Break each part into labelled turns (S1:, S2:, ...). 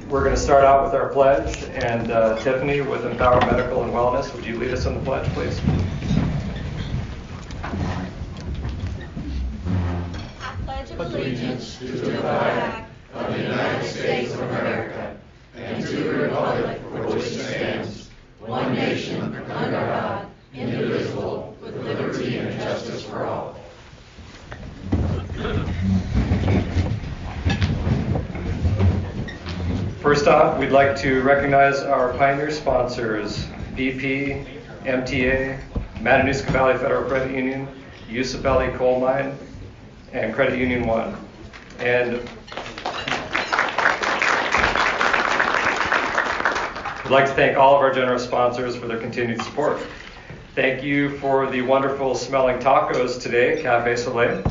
S1: We're going to start out with our pledge, and Tiffany with Empower Medical and Wellness, would you lead us in the pledge, please?
S2: I pledge allegiance to the flag of the United States of America and to the republic for which it stands, one nation, under God, indivisible, with liberty and justice for all.
S1: First off, we'd like to recognize our pioneer sponsors, BP, MTA, Matanuska Valley Federal Credit Union, Usabelli Coal Mine, and Credit Union One. And we'd like to thank all of our generous sponsors for their continued support. Thank you for the wonderful smelling tacos today, Cafe Soleil.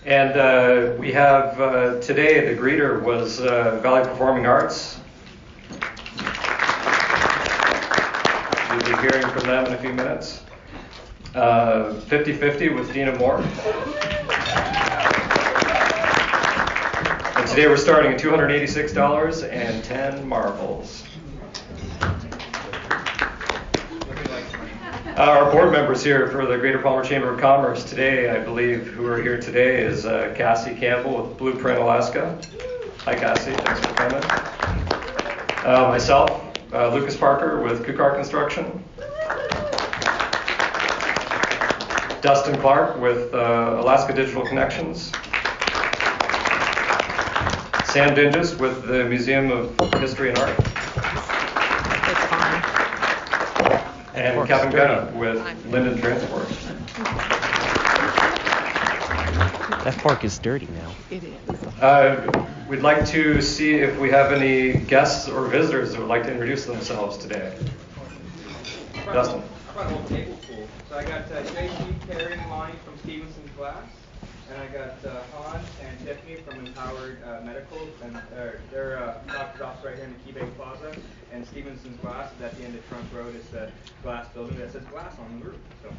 S1: And we have today, the greeter was Valley Performing Arts. We'll be hearing from them in a few minutes. 50-50 with Dina Moore. And today we're starting at $286 and 10 marbles. Our board members here for the Greater Palmer Chamber of Commerce today, I believe, who are here today is Cassie Campbell with Blueprint Alaska. Hi, Cassie. Thanks for coming. Myself, Lucas Parker with Kukar Construction. Dustin Clark with Alaska Digital Connections. Sam Dinges with the Museum of History and Art. And Kevin Gunna with Linden Transport.
S3: That fork is dirty now.
S4: It is.
S1: We'd like to see if we have any guests or visitors that would like to introduce themselves today. Dustin.
S5: I brought a whole table full. So I got JC, Terry, and Lonnie from Stevenson's Glass. And I got Hans and Tiffany from Empowered Medical, and they're doctor's office right here in the Key Bay Plaza. And Stevenson's Glass is at the end of Trunk Road. It's a glass building that says glass on the roof. So.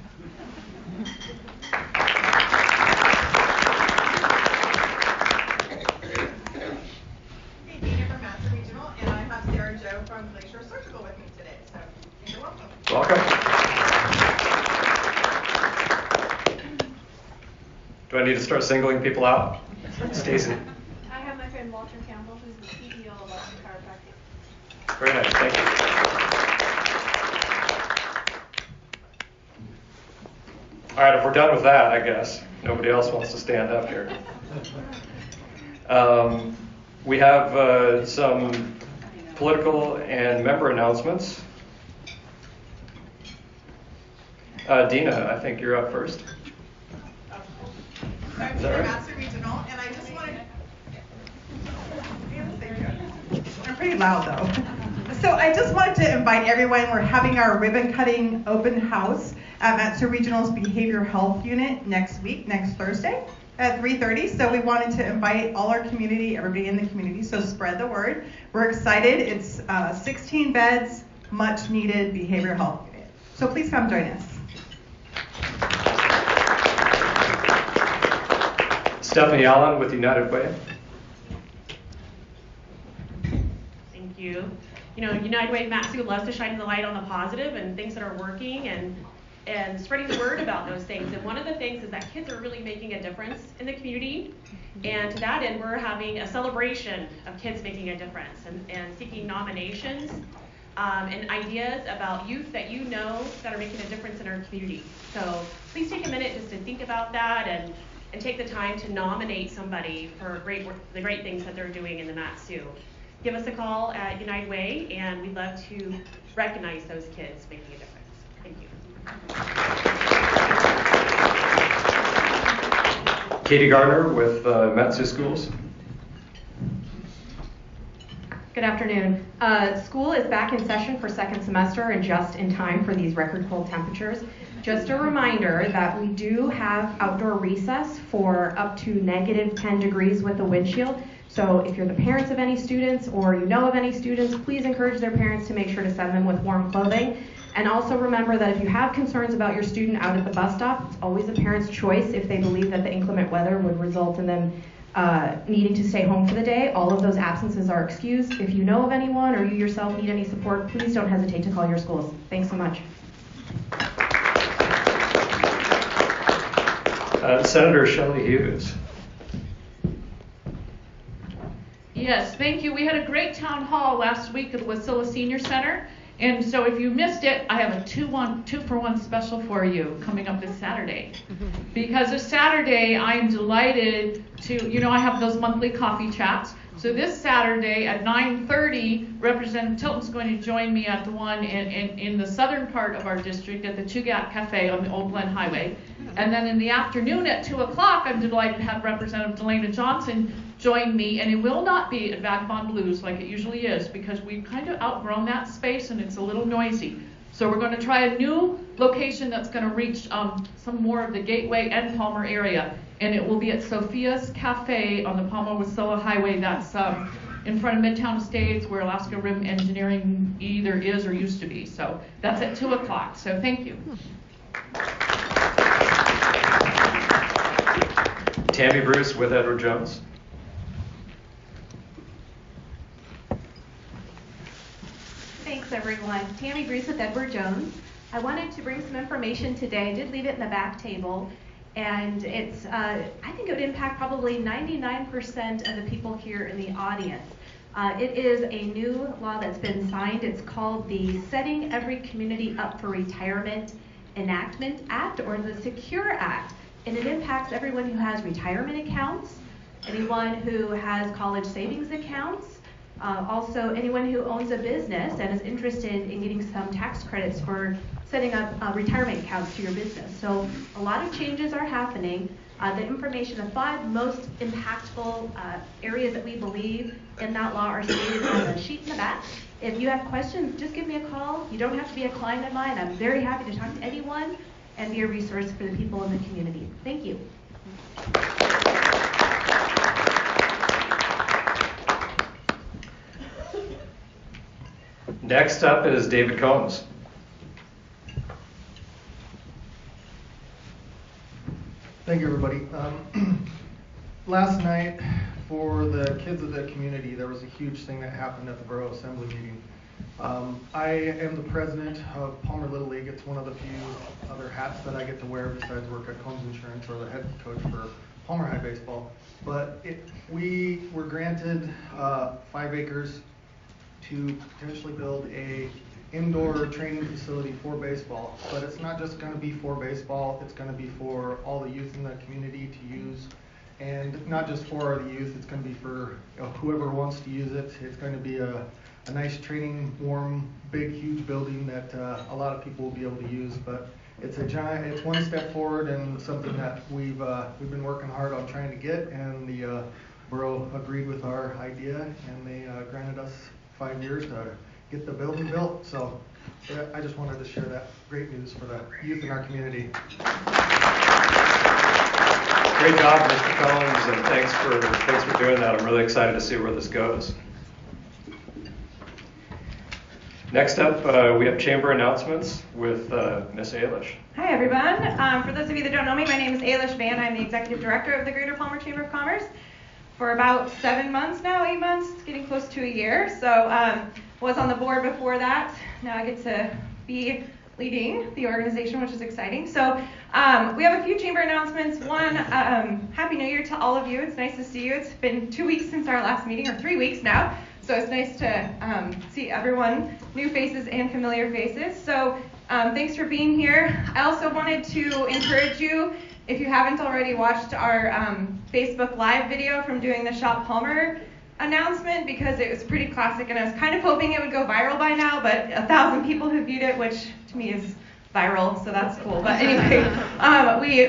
S6: Hey, Dina from Master Regional, and I have Sarah Jo from Glacier Surgical with me today. So you're welcome.
S1: Welcome. Do I need to start singling people out? Stacy.
S7: I have my friend Walter Campbell, who's the CEO of Iceland Chiropractic.
S1: Very nice, thank you. All right, if we're done with that, I guess. Nobody else wants to stand up here. We have some political and member announcements. Dina, I think you're up first.
S6: I'm Dina Master Regional, and I just wanted. I'm pretty loud though. So I just wanted to invite everyone. We're having our ribbon cutting open house at Master Regional's Behavioral Health Unit next week, next Thursday at 3:30. So we wanted to invite all our community, everybody in the community. So spread the word. We're excited. It's 16 beds, much needed behavioral health unit. So please come join us.
S1: Stephanie Allen with United Way.
S8: Thank you. You know, United Way Matsu loves to shine the light on the positive and things that are working and spreading the word about those things. And one of the things is that kids are really making a difference in the community. And to that end, we're having a celebration of kids making a difference and seeking nominations and ideas about youth that you know that are making a difference in our community. So please take a minute just to think about that and take the time to nominate somebody for the great things that they're doing in the Matsu. Give us a call at United Way, and we'd love to recognize those kids making a difference. Thank you.
S1: Katie Gardner with Matsu Schools.
S9: Good afternoon. School is back in session for second semester and just in time for these record cold temperatures. Just a reminder that we do have outdoor recess for up to -10 degrees with a wind shield. So if you're the parents of any students or you know of any students, please encourage their parents to make sure to send them with warm clothing. And also remember that if you have concerns about your student out at the bus stop, it's always a parent's choice if they believe that the inclement weather would result in them needing to stay home for the day. All of those absences are excused. If you know of anyone or you yourself need any support, please don't hesitate to call your schools. Thanks so much.
S1: Senator Shelley Hughes.
S4: Yes, thank you. We had a great town hall last week at the Wasilla Senior Center. And so if you missed it, I have a 2-for-1 special for you coming up this Saturday. Because this Saturday, I am delighted to, I have those monthly coffee chats. So this Saturday at 9:30, Representative Tilton's going to join me at the one in the southern part of our district at the Tugat Cafe on the Old Glen Highway. And then in the afternoon at 2 o'clock, I'm delighted to have Representative Delana Johnson join me. And it will not be at Vagabond Blues like it usually is, because we've kind of outgrown that space and it's a little noisy. So we're going to try a new location that's going to reach some more of the Gateway and Palmer area. And it will be at Sophia's Cafe on the Palmer-Wasilla Highway. That's in front of Midtown Estates, where Alaska Rim Engineering either is or used to be. So that's at 2 o'clock. So thank you.
S1: Tammy Bruce with Edward Jones.
S7: Thanks, everyone. Tammy Bruce with Edward Jones. I wanted to bring some information today. I did leave it in the back table, and it's, I think it would impact probably 99% of the people here in the audience. It is a new law that's been signed. It's called the Setting Every Community Up for Retirement Enactment Act, or the SECURE Act. And it impacts everyone who has retirement accounts, anyone who has college savings accounts, also anyone who owns a business and is interested in getting some tax credits for setting up retirement accounts to your business. So a lot of changes are happening. The information, the 5 most impactful areas that we believe in that law are stated on the sheet in the back. If you have questions, just give me a call. You don't have to be a client of mine. I'm very happy to talk to anyone and be a resource for the people in the community. Thank you.
S1: Next up is David Combs.
S10: Thank you, everybody. Last night, for the kids of the community, there was a huge thing that happened at the Borough Assembly meeting. I am the president of Palmer Little League. It's one of the few other hats that I get to wear besides work at Combs Insurance, or the head coach for Palmer High Baseball. But we were granted 5 acres to potentially build a indoor training facility for baseball. But it's not just going to be for baseball, it's going to be for all the youth in the community to use. And not just for the youth, it's going to be for whoever wants to use it. It's going to be a nice training, warm, big, huge building that a lot of people will be able to use. But it's it's one step forward and something that we've been working hard on trying to get, and the borough agreed with our idea, and they granted us 5 years to get the building built. So I just wanted to share that great news for the youth in our community.
S1: Great job, Mr. Collins, and thanks for doing that. I'm really excited to see where this goes. Next up, we have chamber announcements with Ms. Ailish.
S11: Hi, everyone. For those of you that don't know me, my name is Ailish Van. I'm the executive director of the Greater Palmer Chamber of Commerce for about 7 months now, 8 months, it's getting close to a year. So was on the board before that. Now I get to be leading the organization, which is exciting. So we have a few chamber announcements. One, Happy New Year to all of you. It's nice to see you. It's been 2 weeks since our last meeting, or 3 weeks now. So it's nice to see everyone, new faces and familiar faces. So thanks for being here. I also wanted to encourage you, if you haven't already watched our Facebook Live video from doing the Shop Palmer announcement, because it was pretty classic, and I was kind of hoping it would go viral by now, but 1,000 people have viewed it, which to me is viral, so that's cool. But anyway, we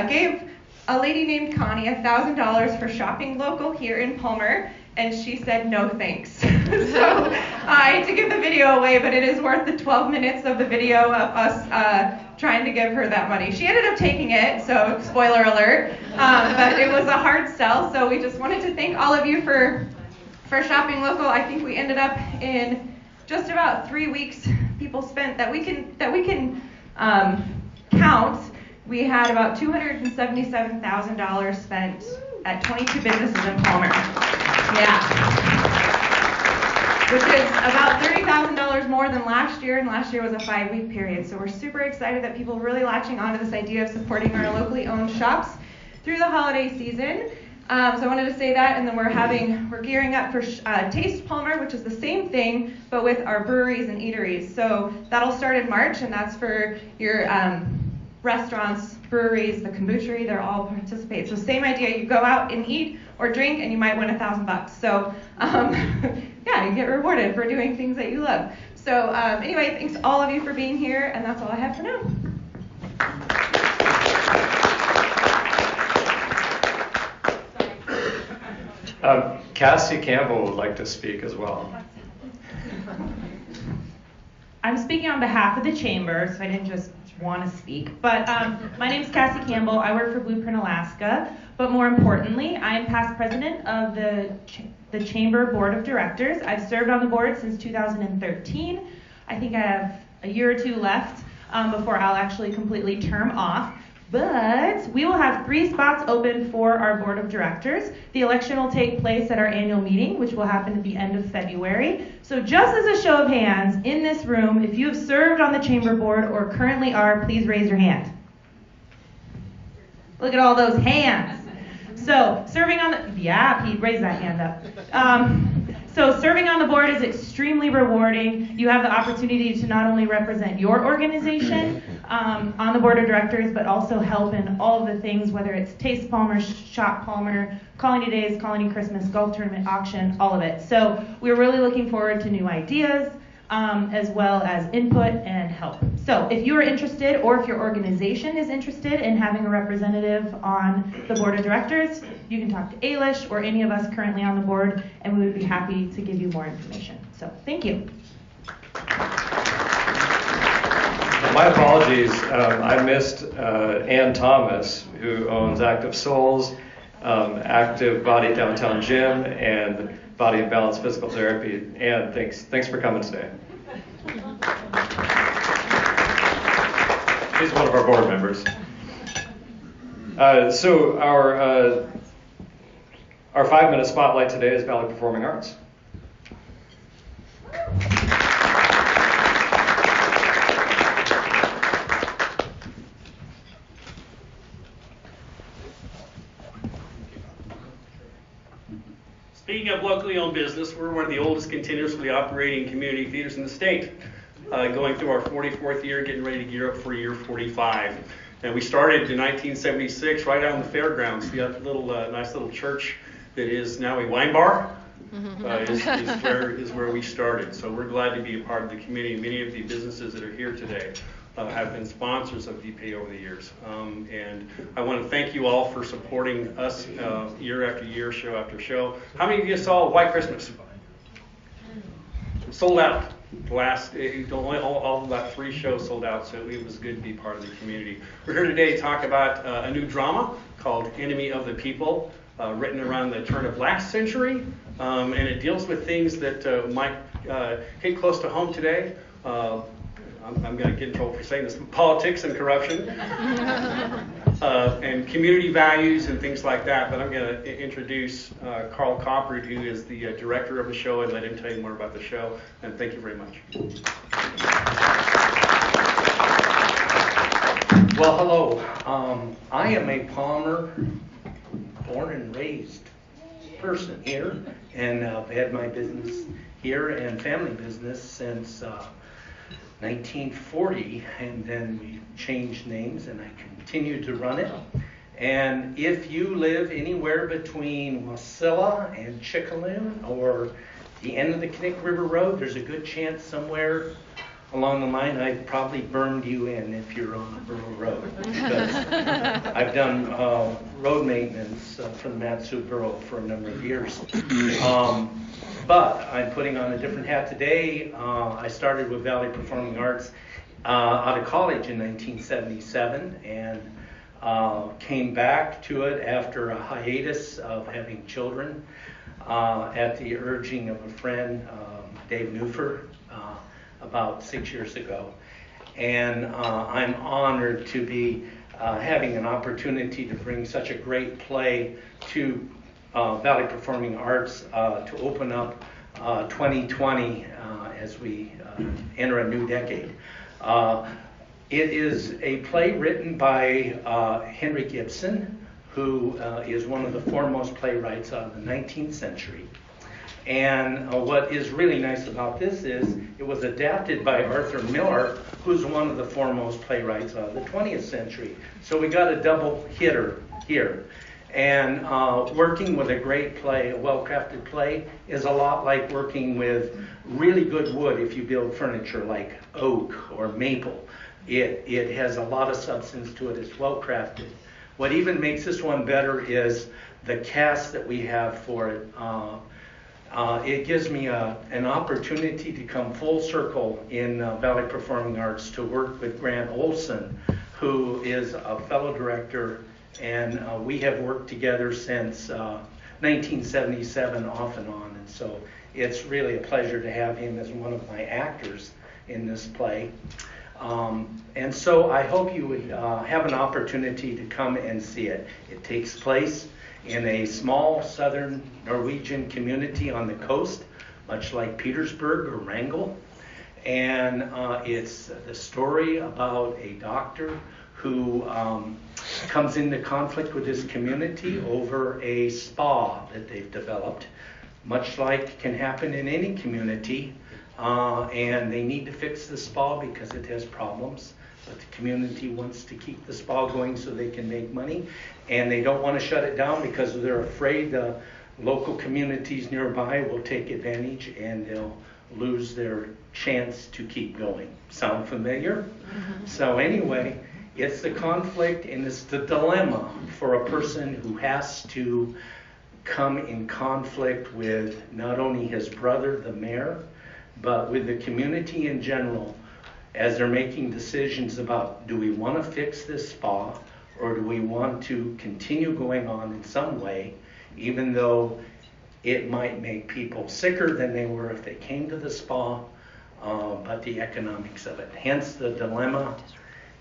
S11: gave a lady named Connie $1,000 for shopping local here in Palmer, and she said no thanks. So I hate to give the video away, but it is worth the 12 minutes of the video of us trying to give her that money. She ended up taking it, so spoiler alert, but it was a hard sell. So we just wanted to thank all of you for shopping local. I think we ended up in just about 3 weeks. People people spent that we can count. We had about $277,000 spent at 22 businesses in Palmer. Yeah. Which is about $30,000 more than last year, and last year was a 5-week period. So we're super excited that people are really latching onto this idea of supporting our locally owned shops through the holiday season. So I wanted to say that, and then we're gearing up for Taste Palmer, which is the same thing, but with our breweries and eateries. So that'll start in March, and that's for your restaurants, breweries, the kombuchery, they'll all participate. So same idea, you go out and eat or drink, and you might win $1,000. So yeah, you get rewarded for doing things that you love. So anyway, thanks all of you for being here, and that's all I have for now.
S1: Cassie Campbell would like to speak as well.
S12: I'm speaking on behalf of the chamber, so I didn't just want to speak. But my name is Cassie Campbell. I work for Blueprint Alaska. But more importantly, I am past president of the Chamber Board of Directors. I've served on the board since 2013. I think I have a year or two left before I'll actually completely term off. But we will have 3 spots open for our board of directors. The election will take place at our annual meeting, which will happen at the end of February. So just as a show of hands, in this room, if you have served on the chamber board or currently are, please raise your hand. Look at all those hands. So serving on the, yeah, Pete, raise that hand up. So serving on the board is extremely rewarding. You have the opportunity to not only represent your organization on the board of directors, but also help in all of the things, whether it's Taste Palmer, Shop Palmer, Colony Days, Colony Christmas, Golf Tournament, Auction, all of it. So we're really looking forward to new ideas, as well as input and help. So if you are interested, or if your organization is interested in having a representative on the board of directors, you can talk to Ailish or any of us currently on the board, and we would be happy to give you more information. So thank you.
S1: My apologies. I missed Ann Thomas, who owns Active Souls, Active Body Downtown Gym, and Body and Balance Physical Therapy. Ann, thanks for coming today. She's one of our board members. So our 5-minute spotlight today is Valley Performing Arts.
S13: Speaking of locally owned business, we're one of the oldest continuously operating community theaters in the state, going through our 44th year, getting ready to gear up for year 45. And we started in 1976 right out on the fairgrounds. The little nice little church that is now a wine bar is where we started. So we're glad to be a part of the community. Many of the businesses that are here today have been sponsors of VPA over the years. And I want to thank you all for supporting us year after year, show after show. How many of you saw White Christmas? Sold out. All about 3 shows sold out, so it was good to be part of the community. We're here today to talk about a new drama called Enemy of the People, written around the turn of last century, and it deals with things that might hit close to home today. I'm going to get in trouble for saying this, politics and corruption, and community values and things like that. But I'm going to introduce Carl Coppard, who is the director of the show, and let him tell you more about the show. And thank you very much.
S14: Well, hello. I am a Palmer, born and raised person here, and I've had my business here and family business since 1940, and then we changed names and I continued to run it. And if you live anywhere between Wasilla and Chickaloon or the end of the Knik River Road, there's a good chance somewhere along the line I've probably burned you in if you're on the Borough Road. Because I've done road maintenance for the Mat-Su Borough for a number of years. But I'm putting on a different hat today. I started with Valley Performing Arts out of college in 1977 and came back to it after a hiatus of having children at the urging of a friend, Dave Newfer. about 6 years ago. And I'm honored to be having an opportunity to bring such a great play to Valley Performing Arts to open up 2020 as we enter a new decade. It is a play written by Henry Gibson, who is one of the foremost playwrights of the 19th century. And what is really nice about this is it was adapted by Arthur Miller, who's one of the foremost playwrights of the 20th century. So we got a double hitter here. And working with a great play, a well-crafted play, is a lot like working with really good wood if you build furniture like oak or maple. It has a lot of substance to it. It's well-crafted. What even makes this one better is the cast that we have for it. It gives me an opportunity to come full circle in Valley Performing Arts to work with Grant Olson, who is a fellow director, and we have worked together since 1977 off and on. And so it's really a pleasure to have him as one of my actors in this play. And so I hope you would have an opportunity to come and see it. It takes place in a small southern Norwegian community on the coast, much like Petersburg or Wrangell. And it's the story about a doctor who comes into conflict with his community over a spa that they've developed, much like can happen in any community. And they need to fix the spa because it has problems. But the community wants to keep the spa going so they can make money. And they don't want to shut it down because they're afraid the local communities nearby will take advantage and they'll lose their chance to keep going. Sound familiar? Mm-hmm. So anyway, it's the conflict and it's the dilemma for a person who has to come in conflict with not only his brother, the mayor, but with the community in general as they're making decisions about, do we want to fix this spa or do we want to continue going on in some way, even though it might make people sicker than they were if they came to the spa, but the economics of it. Hence the dilemma,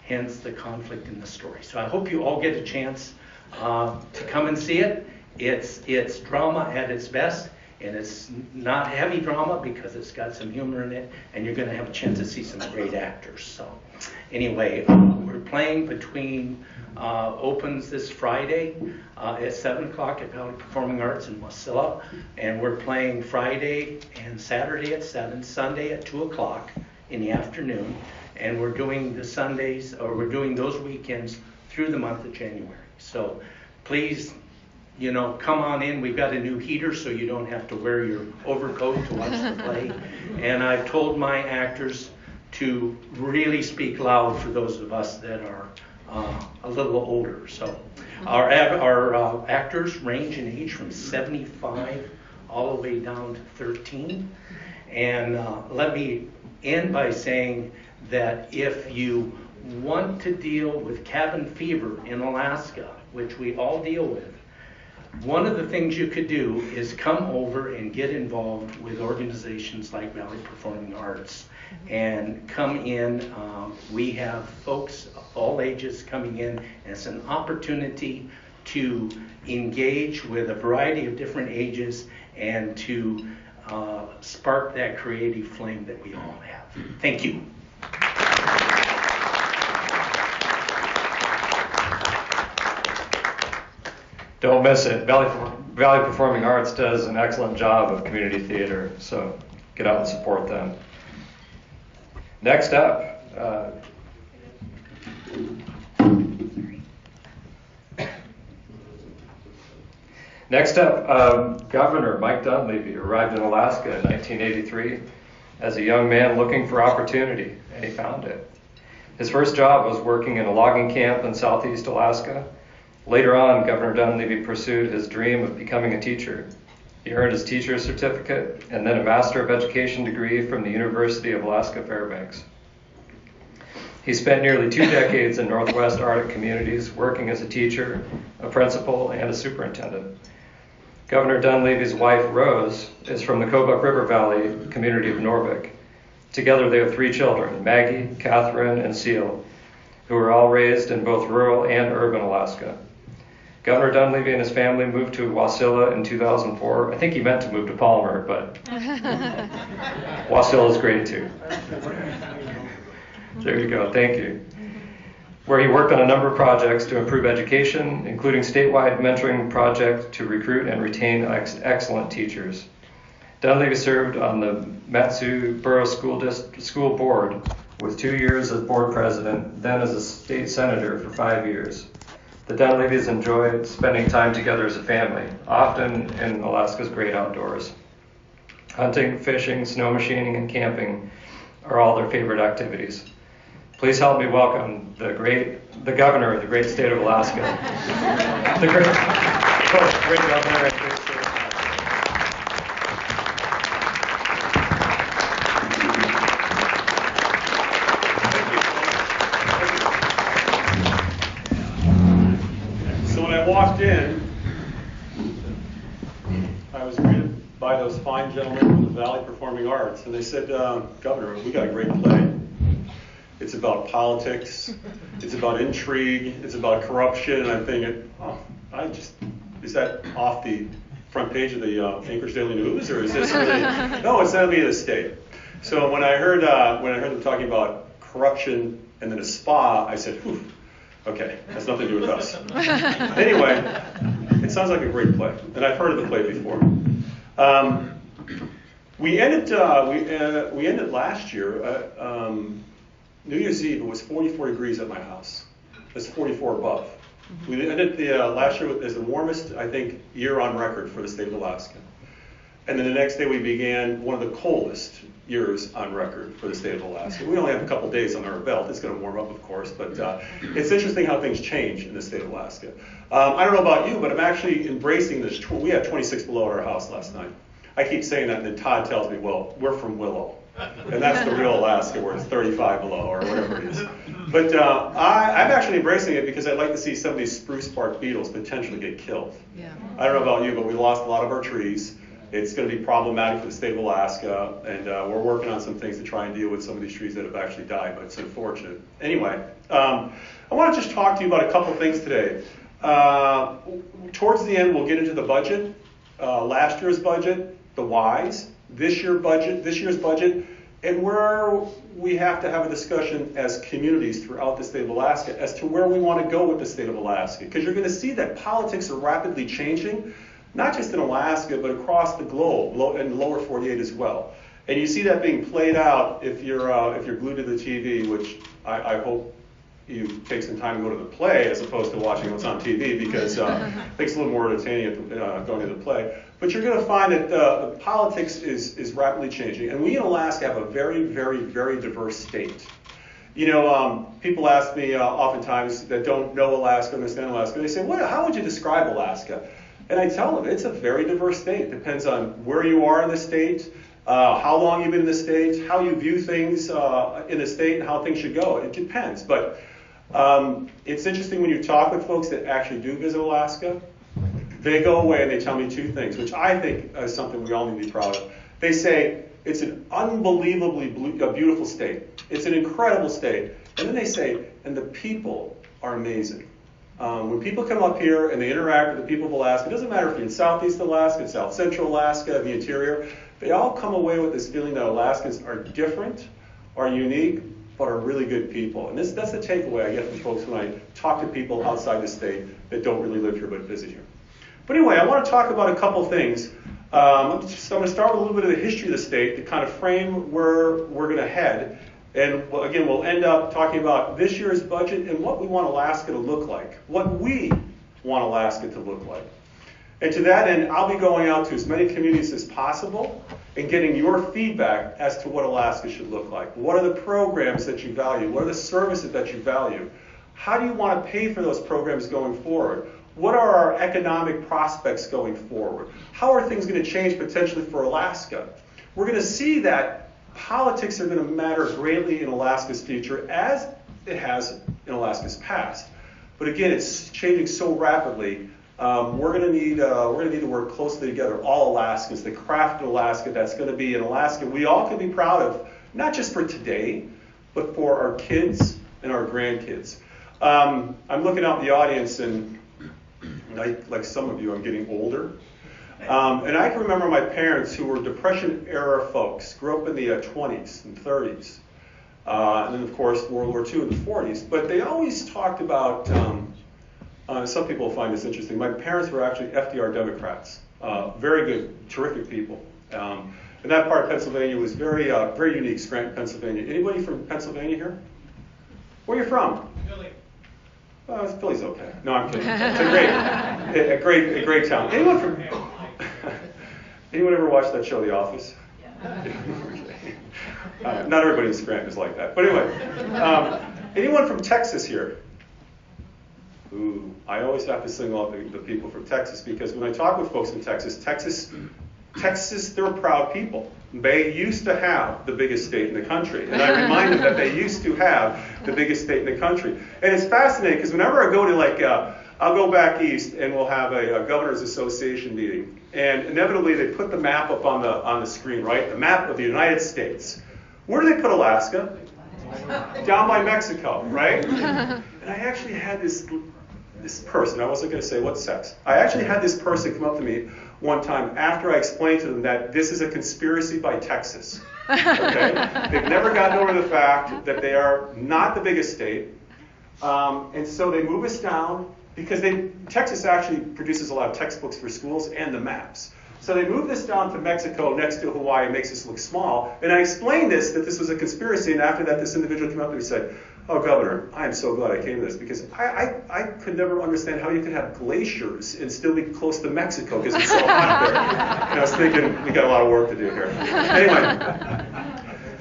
S14: hence the conflict in the story. So I hope you all get a chance to come and see it. It's drama at its best. And it's not heavy drama because it's got some humor in it, and you're going to have a chance to see some great actors. So anyway, we're playing between, opens this Friday at 7 o'clock at Valley Performing Arts in Wasilla, and we're playing Friday and Saturday at 7, Sunday at 2 o'clock in the afternoon, and we're doing the Sundays, or we're doing those weekends through the month of January. So please, come on in. We've got a new heater so you don't have to wear your overcoat to watch the play. And I've told my actors to really speak loud for those of us that are a little older. So our actors range in age from 75 all the way down to 13. And let me end by saying that if you want to deal with cabin fever in Alaska, which we all deal with, one of the things you could do is come over and get involved with organizations like Valley Performing Arts and come in. We have folks of all ages coming in, and it's an opportunity to engage with a variety of different ages and to spark that creative flame that we all have. Thank you.
S1: Don't miss it. Valley Performing Arts does an excellent job of community theater, so get out and support them. Next up, Governor Mike Dunleavy arrived in Alaska in 1983 as a young man looking for opportunity, and he found it. His first job was working in a logging camp in southeast Alaska. Later on, Governor Dunleavy pursued his dream of becoming a teacher. He earned his teacher's certificate and then a Master of Education degree from the University of Alaska Fairbanks. He spent nearly 2 decades in Northwest Arctic communities working as a teacher, a principal, and a superintendent. Governor Dunleavy's wife, Rose, is from the Kobuk River Valley community of Noorvik. Together they have 3 children, Maggie, Catherine, and Seal, who were all raised in both rural and urban Alaska. Governor Dunleavy and his family moved to Wasilla in 2004. I think he meant to move to Palmer, but Wasilla is great too. There you go, thank you. Where he worked on a number of projects to improve education, including statewide mentoring project to recruit and retain excellent teachers. Dunleavy served on the Matsu Borough School Board with 2 years as board president, then as a state senator for 5 years. The Dunleavys enjoyed spending time together as a family, often in Alaska's great outdoors. Hunting, fishing, snow machining, and camping are all their favorite activities. Please help me welcome the governor of the great state of Alaska, the great governor and great state of Alaska.
S15: So when I walked in, I was greeted by those fine gentlemen from the Valley Performing Arts, and they said, Governor, we got a great play. It's about politics, it's about intrigue, it's about corruption, and I'm thinking, is that off the front page of the Anchorage Daily News, or is this really? No, it's enemy of the state. So when I heard them talking about corruption and then a spa, I said, whew, okay, has nothing to do with us. Anyway, it sounds like a great play, and I've heard of the play before. We ended last year. New Year's Eve, it was 44 degrees at my house. That's 44 above. We ended the last year as the warmest, I think, year on record for the state of Alaska. And then the next day we began one of the coldest years on record for the state of Alaska. We only have a couple days on our belt. It's going to warm up, of course, but it's interesting how things change in the state of Alaska. I don't know about you, but I'm actually embracing this. We had 26 below at our house last night. I keep saying that, and then Todd tells me, well, we're from Willow. And that's the real Alaska, where it's 35 below or whatever it is. But I'm actually embracing it because I'd like to see some of these spruce bark beetles potentially get killed. Yeah. I don't know about you, but we lost a lot of our trees. It's going to be problematic for the state of Alaska, and we're working on some things to try and deal with some of these trees that have actually died, but it's unfortunate. Anyway, I want to just talk to you about a couple things today. Towards the end, we'll get into the budget, last year's budget, the whys, this year's budget, and where we have to have a discussion as communities throughout the state of Alaska as to where we want to go with the state of Alaska. Because you're going to see that politics are rapidly changing, not just in Alaska, but across the globe, and the lower 48 as well. And you see that being played out if you're glued to the TV, which I hope you take some time to go to the play as opposed to watching what's on TV, because I think it's a little more entertaining going to the play. But you're going to find that the politics is rapidly changing. And we in Alaska have a very, very, very diverse state. You know, people ask me oftentimes that don't know Alaska, understand Alaska, they say, how would you describe Alaska? And I tell them, it's a very diverse state. It depends on where you are in the state, how long you've been in the state, how you view things in the state, and how things should go. It depends. But it's interesting when you talk with folks that actually do visit Alaska. They go away and they tell me two things, which I think is something we all need to be proud of. They say, it's an unbelievably beautiful state. It's an incredible state. And then they say, and the people are amazing. When people come up here and they interact with the people of Alaska, it doesn't matter if you're in Southeast Alaska, South Central Alaska, the interior, they all come away with this feeling that Alaskans are different, are unique, but are really good people. And that's the takeaway I get from folks when I talk to people outside the state that don't really live here but visit here. But anyway, I want to talk about a couple things. I'm going to start with a little bit of the history of the state to kind of frame where we're going to head. And again, we'll end up talking about this year's budget and what we want Alaska to look like, what we want Alaska to look like. And to that end, I'll be going out to as many communities as possible and getting your feedback as to what Alaska should look like. What are the programs that you value? What are the services that you value? How do you want to pay for those programs going forward? What are our economic prospects going forward? How are things going to change potentially for Alaska? We're going to see that politics are going to matter greatly in Alaska's future, as it has in Alaska's past. But again, it's changing so rapidly. We're going to need to work closely together, all Alaskans, to craft an Alaska that's going to be an Alaska we all can be proud of not just for today, but for our kids and our grandkids. I'm looking out in the audience, and like some of you, I'm getting older. And I can remember my parents, who were Depression-era folks, grew up in the 20s and 30s. And then, of course, World War II in the 40s. But they always talked about, some people find this interesting, my parents were actually FDR Democrats. Very good, terrific people. And that part of Pennsylvania was very unique, Scranton, Pennsylvania. Anybody from Pennsylvania here? Where are you from? Philly. Philly's okay. No, I'm kidding. It's a great town. Anyone ever watch that show, The Office? Not everybody in Scranton is like that. But anyway, anyone from Texas here? Ooh, I always have to single out the people from Texas, because when I talk with folks in Texas, they're proud people. They used to have the biggest state in the country. And I remind them that they used to have the biggest state in the country. And it's fascinating, because whenever I go to I'll go back east and we'll have a Governor's Association meeting. And inevitably they put the map up on the screen, right? The map of the United States. Where do they put Alaska? Down by Mexico, right? And I actually had this person, I wasn't going to say what sex. I actually had this person come up to me one time after I explained to them that this is a conspiracy by Texas. Okay? They've never gotten over the fact that they are not the biggest state. And so they move us down, because Texas actually produces a lot of textbooks for schools and the maps. So they moved us down to Mexico next to Hawaii, makes us look small. And I explained that this was a conspiracy, and after that this individual came up to me and said, "Oh, Governor, I am so glad I came to this, because I could never understand how you could have glaciers and still be close to Mexico because it's so hot there." And I was thinking, we got a lot of work to do here. Anyway,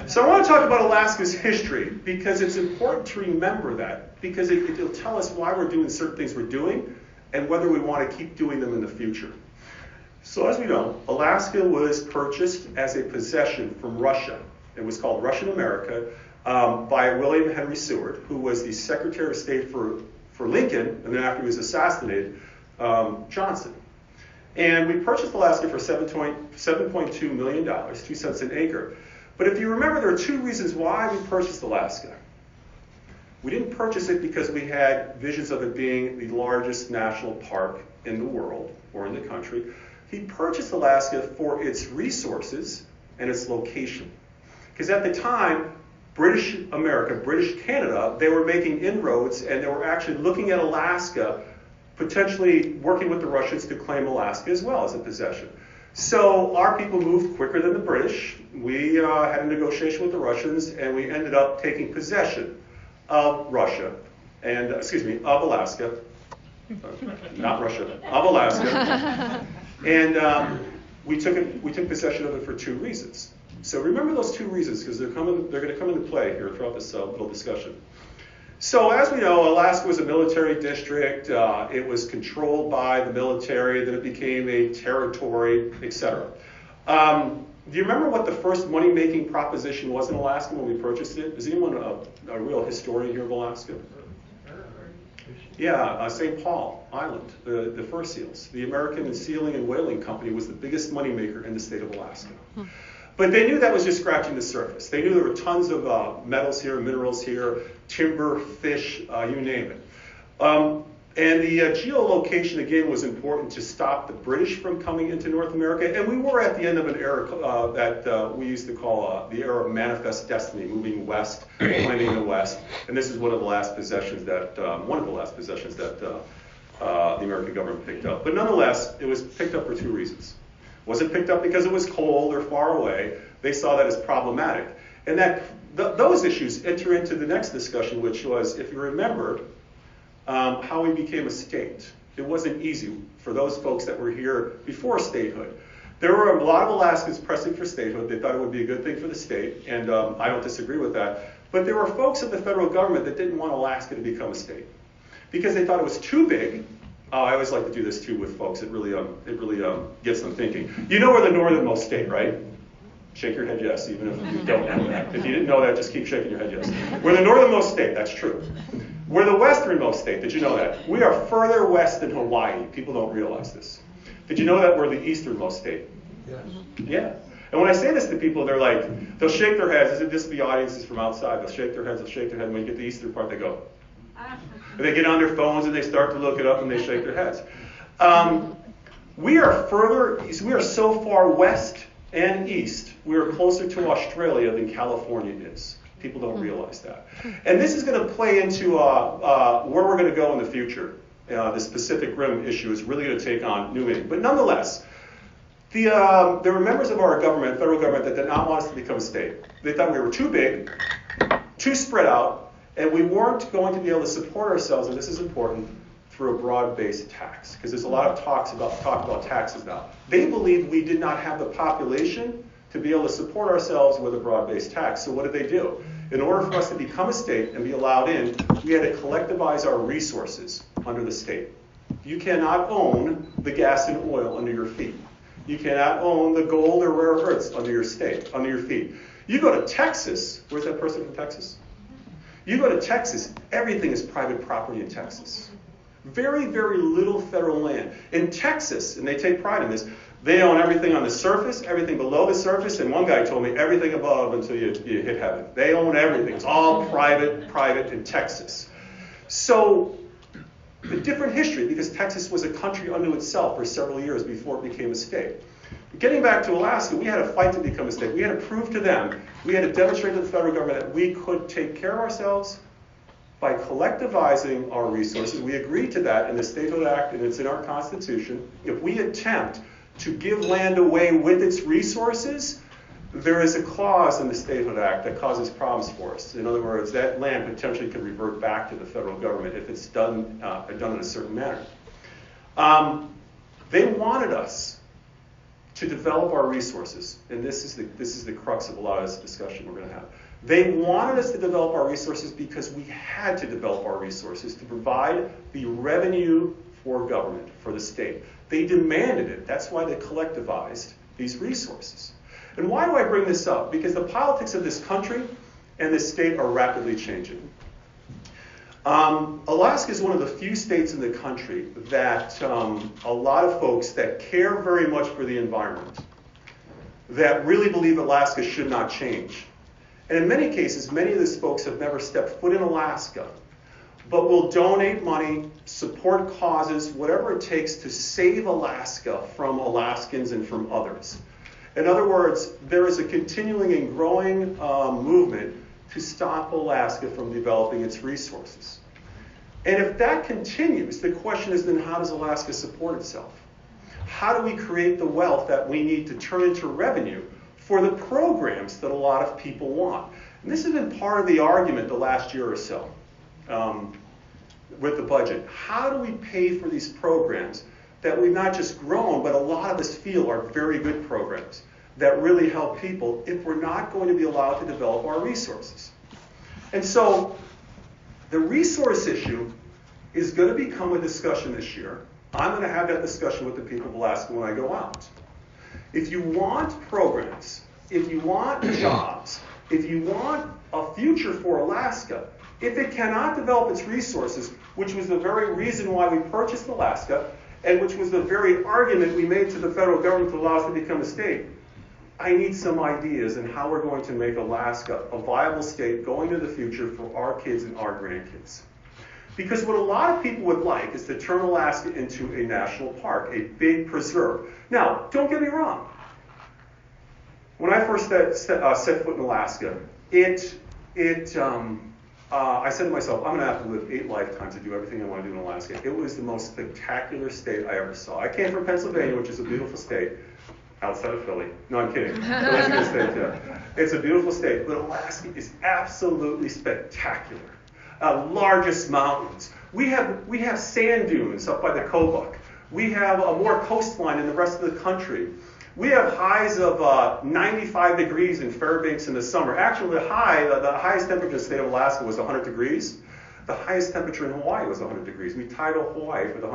S15: so I want to talk about Alaska's history, because it's important to remember that, because it'll tell us why we're doing certain things we're doing and whether we want to keep doing them in the future. So as we know, Alaska was purchased as a possession from Russia. It was called Russian America by William Henry Seward, who was the Secretary of State for Lincoln, and then after he was assassinated, Johnson. And we purchased Alaska for $7.2 million, 2 cents an acre. But if you remember, there are two reasons why we purchased Alaska. We didn't purchase it because we had visions of it being the largest national park in the world or in the country. He purchased Alaska for its resources and its location. Because at the time, British America, British Canada, they were making inroads, and they were actually looking at Alaska, potentially working with the Russians to claim Alaska as well as a possession. So our people moved quicker than the British. We had a negotiation with the Russians, and we ended up taking possession of Russia, and of Alaska, not Russia, of Alaska, and we took possession of it for two reasons. So remember those two reasons, because they're going to come into play here throughout this little discussion. So as we know, Alaska was a military district. It was controlled by the military. Then it became a territory, etc. Do you remember what the first money-making proposition was in Alaska when we purchased it? Is anyone a real historian here of Alaska? Yeah, St. Paul Island, the fur seals. The American Sealing and Whaling Company was the biggest moneymaker in the state of Alaska. But they knew that was just scratching the surface. They knew there were tons of metals here, minerals here, timber, fish, you name it. And the geolocation, again, was important to stop the British from coming into North America. And we were at the end of an era that we used to call the era of manifest destiny, moving west, claiming the west. And this is one of the last possessions that the American government picked up. But nonetheless, it was picked up for two reasons. Wasn't picked up because it was cold or far away. They saw that as problematic. And those issues enter into the next discussion, which was, if you remember, how we became a state. It wasn't easy for those folks that were here before statehood. There were a lot of Alaskans pressing for statehood. They thought it would be a good thing for the state, and I don't disagree with that. But there were folks in the federal government that didn't want Alaska to become a state because they thought it was too big. I always like to do this too with folks. It really gets them thinking. You know we're the northernmost state, right? Shake your head yes, even if you don't know that. If you didn't know that, just keep shaking your head yes. We're the northernmost state, that's true. We're the westernmost state, did you know that? We are further west than Hawaii. People don't realize this. Did you know that we're the easternmost state? Yes. Yeah. And when I say this to people, they're like, they'll shake their heads. This is just the audiences from outside. They'll shake their heads, and when you get to the Easter part, they go. And they get on their phones and they start to look it up and they shake their heads. We are so far west and east, we are closer to Australia than California is. People don't realize that. And this is going to play into where we're going to go in the future. This Pacific Rim issue is really going to take on New England. But nonetheless, there were members of our government, federal government, that did not want us to become a state. They thought we were too big, too spread out, and we weren't going to be able to support ourselves, and this is important, through a broad-based tax. Because there's a lot of talk about taxes now. They believed we did not have the population to be able to support ourselves with a broad-based tax. So what did they do? In order for us to become a state and be allowed in, we had to collectivize our resources under the state. You cannot own the gas and oil under your feet. You cannot own the gold or rare earths under your feet. You go to Texas. Where's that person from Texas? You go to Texas, everything is private property in Texas. Very, very little federal land. In Texas, and they take pride in this, they own everything on the surface, everything below the surface, and one guy told me everything above until you hit heaven. They own everything. It's all private in Texas. So, a different history, because Texas was a country unto itself for several years before it became a state. Getting back to Alaska, we had a fight to become a state. We had to prove to them, we had to demonstrate to the federal government that we could take care of ourselves by collectivizing our resources. We agreed to that in the Statehood Act, and it's in our Constitution. If we attempt to give land away with its resources, there is a clause in the Statehood Act that causes problems for us. In other words, that land potentially could revert back to the federal government if it's done in a certain manner. They wanted us to develop our resources, and this is the crux of a lot of this discussion we're going to have. They wanted us to develop our resources because we had to develop our resources to provide the revenue for government, for the state. They demanded it. That's why they collectivized these resources. And why do I bring this up? Because the politics of this country and this state are rapidly changing. Alaska is one of the few states in the country that a lot of folks that care very much for the environment, that really believe Alaska should not change. And in many cases, many of these folks have never stepped foot in Alaska, but will donate money, support causes, whatever it takes to save Alaska from Alaskans and from others. In other words, there is a continuing and growing movement to stop Alaska from developing its resources. And if that continues, the question is then how does Alaska support itself? How do we create the wealth that we need to turn into revenue for the programs that a lot of people want? And this has been part of the argument the last year or so with the budget. How do we pay for these programs that we've not just grown, but a lot of us feel are very good programs that really help people if we're not going to be allowed to develop our resources? And so the resource issue is going to become a discussion this year. I'm going to have that discussion with the people of Alaska when I go out. If you want programs, if you want jobs, if you want a future for Alaska, if it cannot develop its resources, which was the very reason why we purchased Alaska, and which was the very argument we made to the federal government to allow us to become a state, I need some ideas on how we're going to make Alaska a viable state going into the future for our kids and our grandkids. Because what a lot of people would like is to turn Alaska into a national park, a big preserve. Now, don't get me wrong. When I first set foot in Alaska, I said to myself, I'm going to have to live 8 lifetimes to do everything I want to do in Alaska. It was the most spectacular state I ever saw. I came from Pennsylvania, which is a beautiful state, outside of Philly. No, I'm kidding. Philly's a good state, too. It's a beautiful state, but Alaska is absolutely spectacular. Largest mountains. We have sand dunes up by the Kobuk. We have a more coastline than the rest of the country. We have highs of 95 degrees in Fairbanks in the summer. Actually, the highest temperature in the state of Alaska was 100 degrees. The highest temperature in Hawaii was 100 degrees. We titled Hawaii for the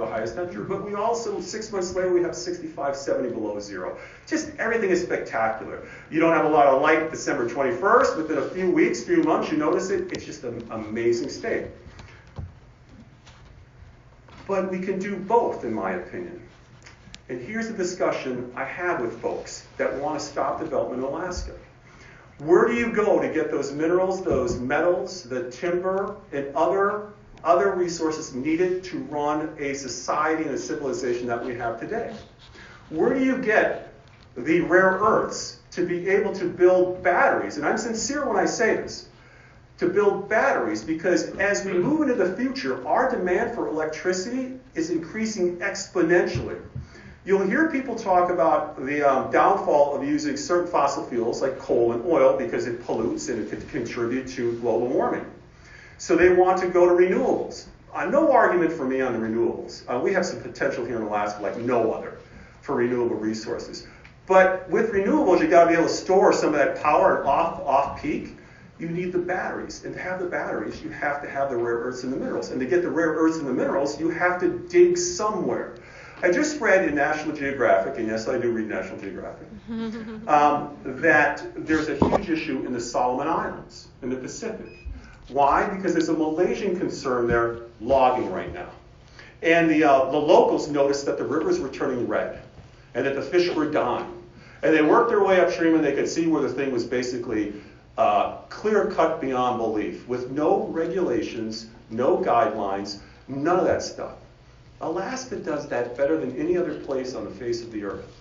S15: highest temperature. But we also, 6 months later, we have 65, 70 below zero. Just everything is spectacular. You don't have a lot of light December 21st. Within a few weeks, few months, you notice it. It's just an amazing state. But we can do both, in my opinion. And here's the discussion I had with folks that want to stop development in Alaska. Where do you go to get those minerals, those metals, the timber, and other resources needed to run a society and a civilization that we have today? Where do you get the rare earths to be able to build batteries? And I'm sincere when I say this, to build batteries, because as we move into the future, our demand for electricity is increasing exponentially. You'll hear people talk about the downfall of using certain fossil fuels like coal and oil because it pollutes and it could contribute to global warming. So they want to go to renewables. No argument for me on the renewables. We have some potential here in Alaska like no other for renewable resources. But with renewables, you've got to be able to store some of that power off-peak. You need the batteries. And to have the batteries, you have to have the rare earths and the minerals. And to get the rare earths and the minerals, you have to dig somewhere. I just read in National Geographic, and yes, I do read National Geographic, that there's a huge issue in the Solomon Islands in the Pacific. Why? Because there's a Malaysian concern there logging right now. And the locals noticed that the rivers were turning red and that the fish were dying. And they worked their way upstream and they could see where the thing was basically clear-cut beyond belief with no regulations, no guidelines, none of that stuff. Alaska does that better than any other place on the face of the earth.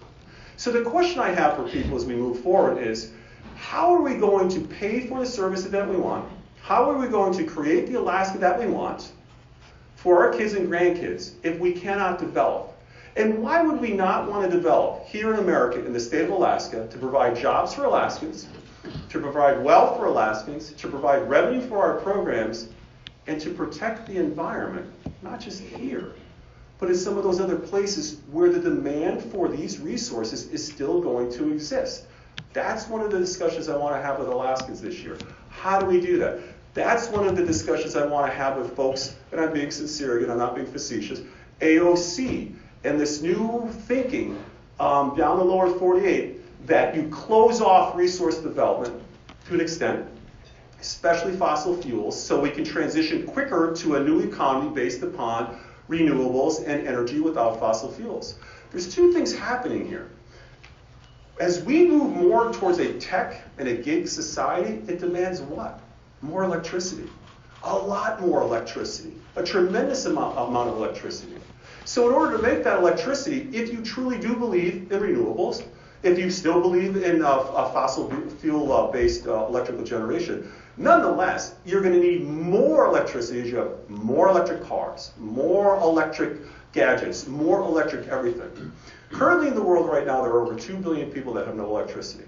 S15: So the question I have for people as we move forward is, how are we going to pay for the services that we want? How are we going to create the Alaska that we want for our kids and grandkids if we cannot develop? And why would we not want to develop here in America, in the state of Alaska, to provide jobs for Alaskans, to provide wealth for Alaskans, to provide revenue for our programs, and to protect the environment, not just here, but in some of those other places where the demand for these resources is still going to exist? That's one of the discussions I want to have with Alaskans this year. How do we do that? That's one of the discussions I want to have with folks, and I'm being sincere again, I'm not being facetious, AOC, and this new thinking down the lower 48 that you close off resource development to an extent, especially fossil fuels, so we can transition quicker to a new economy based upon renewables and energy without fossil fuels. There's two things happening here. As we move more towards a tech and a gig society, it demands what? More electricity. A lot more electricity. A tremendous amount of electricity. So in order to make that electricity, if you truly do believe in renewables, if you still believe in fossil fuel-based electrical generation, nonetheless, you're going to need more electricity as you have more electric cars, more electric gadgets, more electric everything. Currently in the world right now, there are over 2 billion people that have no electricity.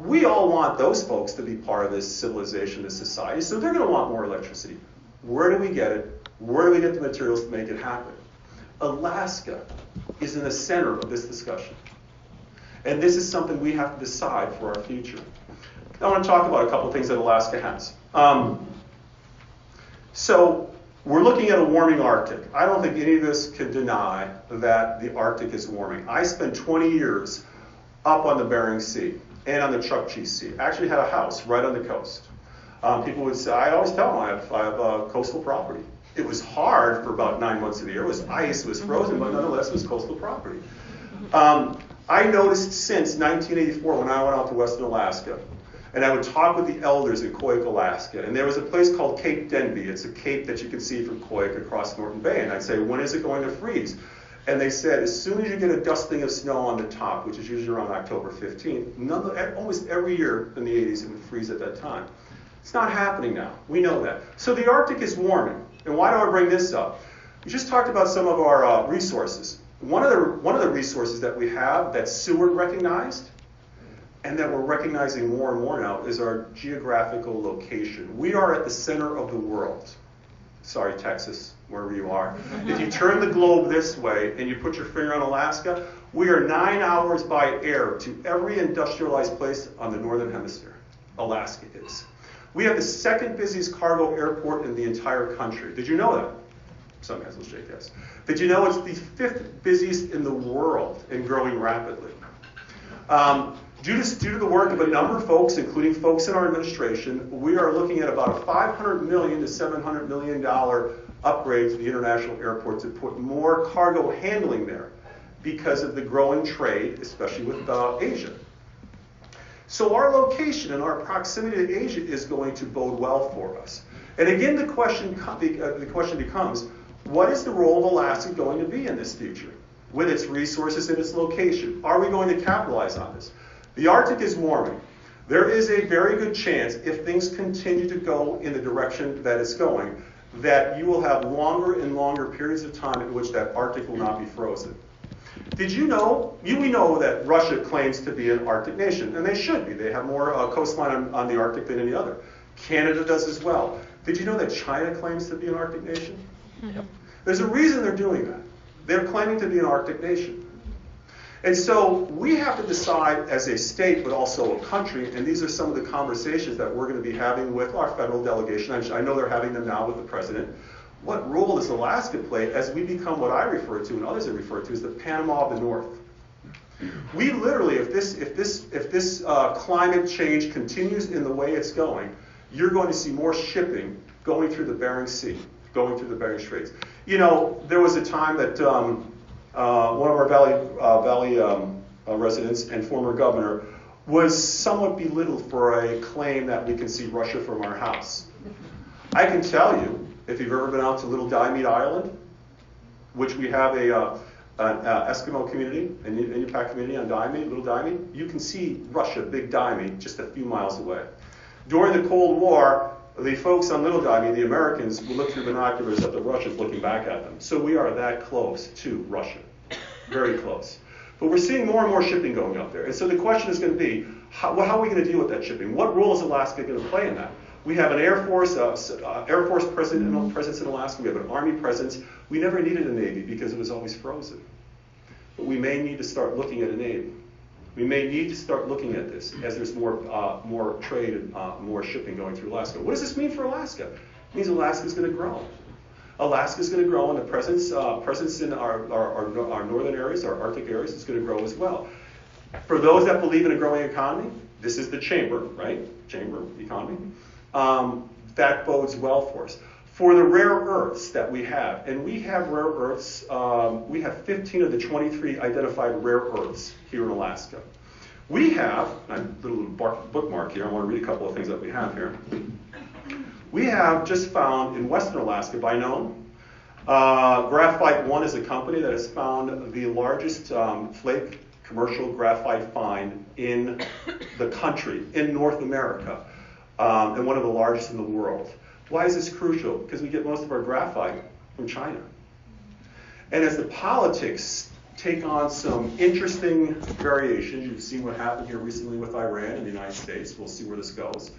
S15: We all want those folks to be part of this civilization, this society, so they're going to want more electricity. Where do we get it? Where do we get the materials to make it happen? Alaska is in the center of this discussion. And this is something we have to decide for our future. I want to talk about a couple of things that Alaska has. So we're looking at a warming Arctic. I don't think any of us can deny that the Arctic is warming. I spent 20 years up on the Bering Sea and on the Chukchi Sea. I actually had a house right on the coast. People would say, I always tell them I have coastal property. It was hard for about 9 months of the year. It was ice, it was frozen, but nonetheless it was coastal property. I noticed since 1984 when I went out to Western Alaska, and I would talk with the elders in Koik, Alaska, and there was a place called Cape Denby. It's a cape that you can see from Koik across Norton Bay, and I'd say, when is it going to freeze? And they said, as soon as you get a dusting of snow on the top, which is usually around October 15th, almost every year in the 80s it would freeze at that time. It's not happening now. We know that. So the Arctic is warming. And why do I bring this up? We just talked about some of our resources. One of the resources that we have that's Seward recognized, and that we're recognizing more and more now, is our geographical location. We are at the center of the world. Sorry, Texas, wherever you are. If you turn the globe this way and you put your finger on Alaska, we are 9 hours by air to every industrialized place on the northern hemisphere. Alaska is. We have the second busiest cargo airport in the entire country. Did you know that? Some guys will shake yes. Did you know it's the 5th busiest in the world and growing rapidly? Due to the work of a number of folks, including folks in our administration, we are looking at about a $500 million to $700 million upgrade to the international airport to put more cargo handling there. because of the growing trade, especially with Asia. So our location and our proximity to Asia is going to bode well for us. And again, the question becomes, what is the role of Alaska going to be in this future with its resources and its location? Are we going to capitalize on this? The Arctic is warming. There is a very good chance, if things continue to go in the direction that it's going, that you will have longer and longer periods of time in which that Arctic will not be frozen. Did you know, we know that Russia claims to be an Arctic nation, and they should be. They have more coastline on the Arctic than any other. Canada does as well. Did you know that China claims to be an Arctic nation?
S3: Yep.
S15: There's a reason they're doing that. They're claiming to be an Arctic nation. And so we have to decide as a state, but also a country, and these are some of the conversations that we're going to be having with our federal delegation. I know they're having them now with the president. What role does Alaska play as we become what I refer to and others have referred to as the Panama of the North? We literally, if this climate change continues in the way it's going, you're going to see more shipping going through the Bering Sea, going through the Bering Straits. You know, there was a time that one of our Valley residents and former governor was somewhat belittled for a claim that we can see Russia from our house. I can tell you, if you've ever been out to Little Diomede Island, which we have an Eskimo community, an Inupiaq community on Diomede, Little Diomede, you can see Russia, Big Diomede, just a few miles away. During the Cold War, the folks on Little Diomede, the Americans, would look through binoculars at the Russians looking back at them. So we are that close to Russia, very close. But we're seeing more and more shipping going up there. And so the question is going to be, how are we going to deal with that shipping? What role is Alaska going to play in that? We have an Air Force presence in Alaska. We have an Army presence. We never needed a Navy because it was always frozen. But we may need to start looking at a Navy. We may need to start looking at this as there's more trade and more shipping going through Alaska. What does this mean for Alaska? It means Alaska is going to grow. Alaska is going to grow, and the presence in our northern areas, our Arctic areas, is going to grow as well. For those that believe in a growing economy, this is the chamber, right? Chamber economy. That bodes well for us. For the rare earths that we have, and we have rare earths, we have 15 of the 23 identified rare earths here in Alaska. We have, I put a little bookmark here, I want to read a couple of things that we have here. We have just found in Western Alaska by known, Graphite One is a company that has found the largest flake commercial graphite find in the country, in North America, and one of the largest in the world. Why is this crucial? Because we get most of our graphite from China. And as the politics take on some interesting variations, you've seen what happened here recently with Iran and the United States, we'll see where this goes.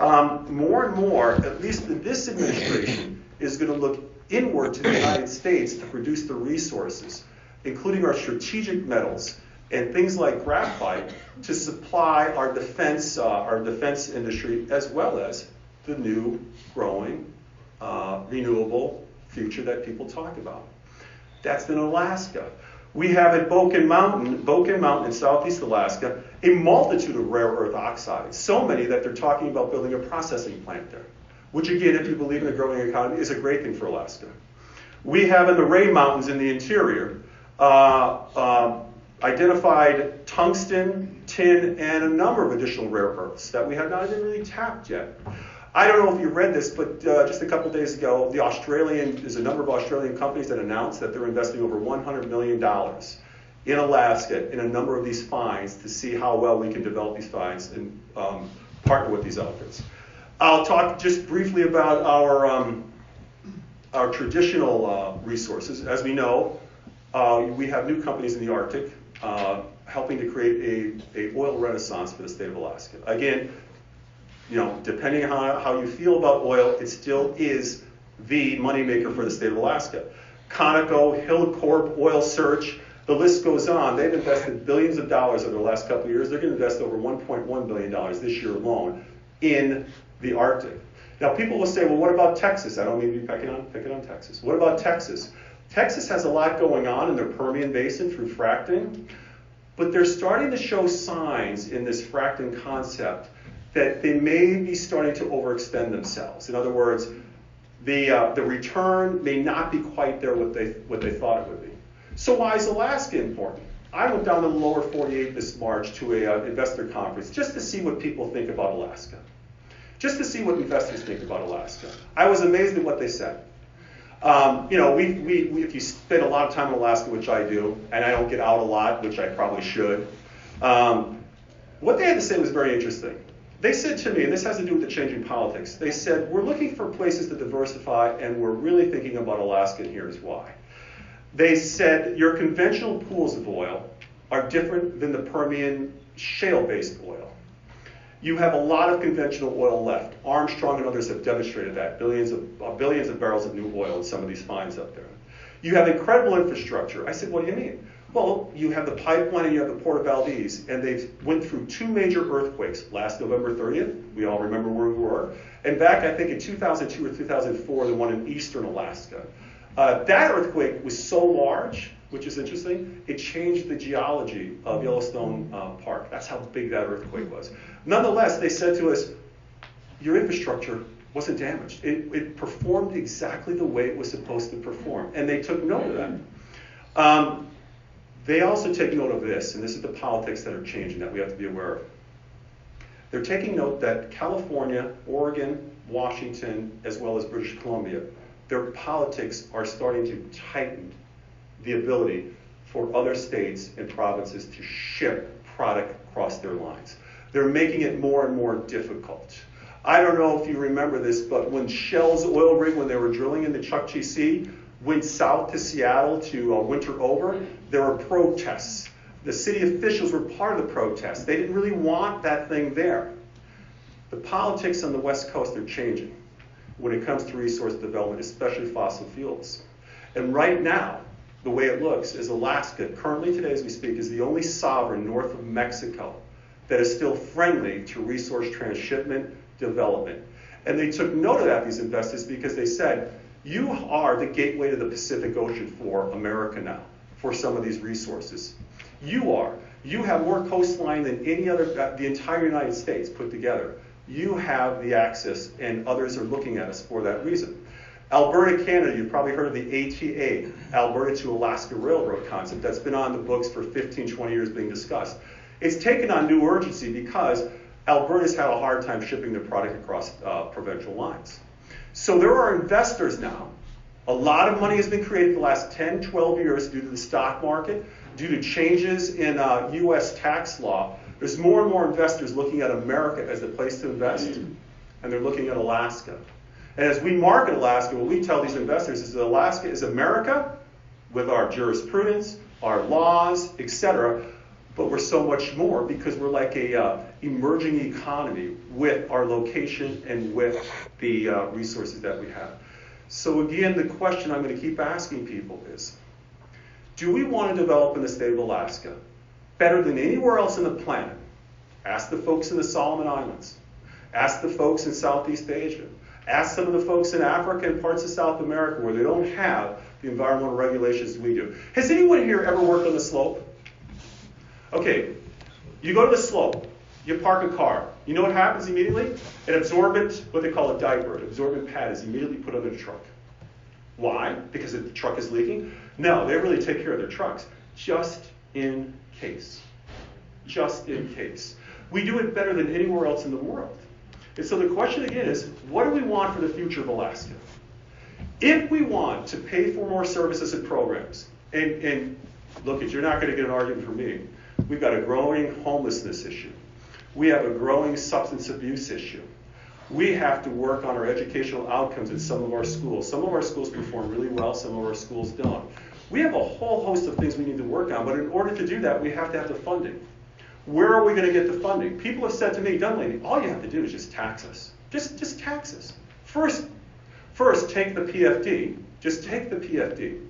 S15: More and more, at least this administration, is going to look inward to the United States to produce the resources, including our strategic metals and things like graphite, to supply our defense industry, as well as the new, growing, renewable future that people talk about. That's in Alaska. We have at Boken Mountain in southeast Alaska, a multitude of rare earth oxides, so many that they're talking about building a processing plant there, which again, if you believe in a growing economy, is a great thing for Alaska. We have in the Ray Mountains in the interior, identified tungsten, tin, and a number of additional rare earths that we have not even really tapped yet. I don't know if you've read this, but just a couple days ago, there's a number of Australian companies that announced that they're investing over $100 million in Alaska in a number of these finds to see how well we can develop these finds and partner with these outfits. I'll talk just briefly about our traditional resources. As we know, we have new companies in the Arctic helping to create a oil renaissance for the state of Alaska. Again, depending on how you feel about oil, it still is the moneymaker for the state of Alaska. Conoco, Hilcorp, Oil Search, the list goes on. They've invested billions of dollars over the last couple of years. They're going to invest over $1.1 billion this year alone in the Arctic. Now, people will say, well, what about Texas? I don't mean to be picking on Texas. What about Texas? Texas has a lot going on in their Permian Basin through fracking, but they're starting to show signs in this fracking concept that they may be starting to overextend themselves. In other words, the return may not be quite there what they thought it would be. So why is Alaska important? I went down to the lower 48 this March to a investor conference just to see what people think about Alaska. Just to see what investors think about Alaska. I was amazed at what they said. If you spend a lot of time in Alaska, which I do, and I don't get out a lot, which I probably should, what they had to say was very interesting. They said to me, and this has to do with the changing politics, they said, we're looking for places to diversify, and we're really thinking about Alaska, and here's why. They said, your conventional pools of oil are different than the Permian shale-based oil. You have a lot of conventional oil left. Armstrong and others have demonstrated that, billions of barrels of new oil in some of these finds up there. You have incredible infrastructure. I said, what do you mean? Well, you have the pipeline and you have the Port of Valdez, and they went through 2 major earthquakes last November 30th. We all remember where we were. And back, I think, in 2002 or 2004, the one in eastern Alaska. That earthquake was so large, which is interesting, it changed the geology of Yellowstone Park. That's how big that earthquake was. Nonetheless, they said to us, your infrastructure wasn't damaged. It performed exactly the way it was supposed to perform. And they took note of that. They also take note of this, and this is the politics that are changing that we have to be aware of. They're taking note that California, Oregon, Washington, as well as British Columbia, their politics are starting to tighten the ability for other states and provinces to ship product across their lines. They're making it more and more difficult. I don't know if you remember this, but when Shell's oil rig, when they were drilling in the Chukchi Sea, went south to Seattle to winter over, there were protests. The city officials were part of the protests. They didn't really want that thing there. The politics on the West Coast are changing when it comes to resource development, especially fossil fuels. And right now, the way it looks is Alaska, currently today as we speak, is the only sovereign north of Mexico that is still friendly to resource transshipment development. And they took note of that, these investors, because they said, you are the gateway to the Pacific Ocean for America now, for some of these resources. You are. You have more coastline than any other, the entire United States put together. You have the access, and others are looking at us for that reason. Alberta, Canada, you've probably heard of the ATA, Alberta to Alaska Railroad concept that's been on the books for 15, 20 years being discussed. It's taken on new urgency because Alberta's had a hard time shipping their product across provincial lines. So there are investors now. A lot of money has been created the last 10, 12 years due to the stock market, due to changes in U.S. tax law. There's more and more investors looking at America as the place to invest, and they're looking at Alaska. And as we market Alaska, what we tell these investors is that Alaska is America with our jurisprudence, our laws, etc. But we're so much more because we're like a emerging economy with our location and with the resources that we have. So again, the question I'm going to keep asking people is, do we want to develop in the state of Alaska better than anywhere else on the planet? Ask the folks in the Solomon Islands. Ask the folks in Southeast Asia. Ask some of the folks in Africa and parts of South America where they don't have the environmental regulations we do. Has anyone here ever worked on the slope? Okay, you go to the slope, you park a car. You know what happens immediately? An absorbent, what they call a diaper, an absorbent pad is immediately put on the truck. Why? Because the truck is leaking? No, they really take care of their trucks. Just in case. Just in case. We do it better than anywhere else in the world. And so the question again is, what do we want for the future of Alaska? If we want to pay for more services and programs, and look, you're not going to get an argument from me. We've got a growing homelessness issue. We have a growing substance abuse issue. We have to work on our educational outcomes at some of our schools. Some of our schools perform really well, some of our schools don't. We have a whole host of things we need to work on, but in order to do that, we have to have the funding. Where are we going to get the funding? People have said to me, Dunleavy, all you have to do is just tax us. Just tax us. First, take the PFD. Just take the PFD.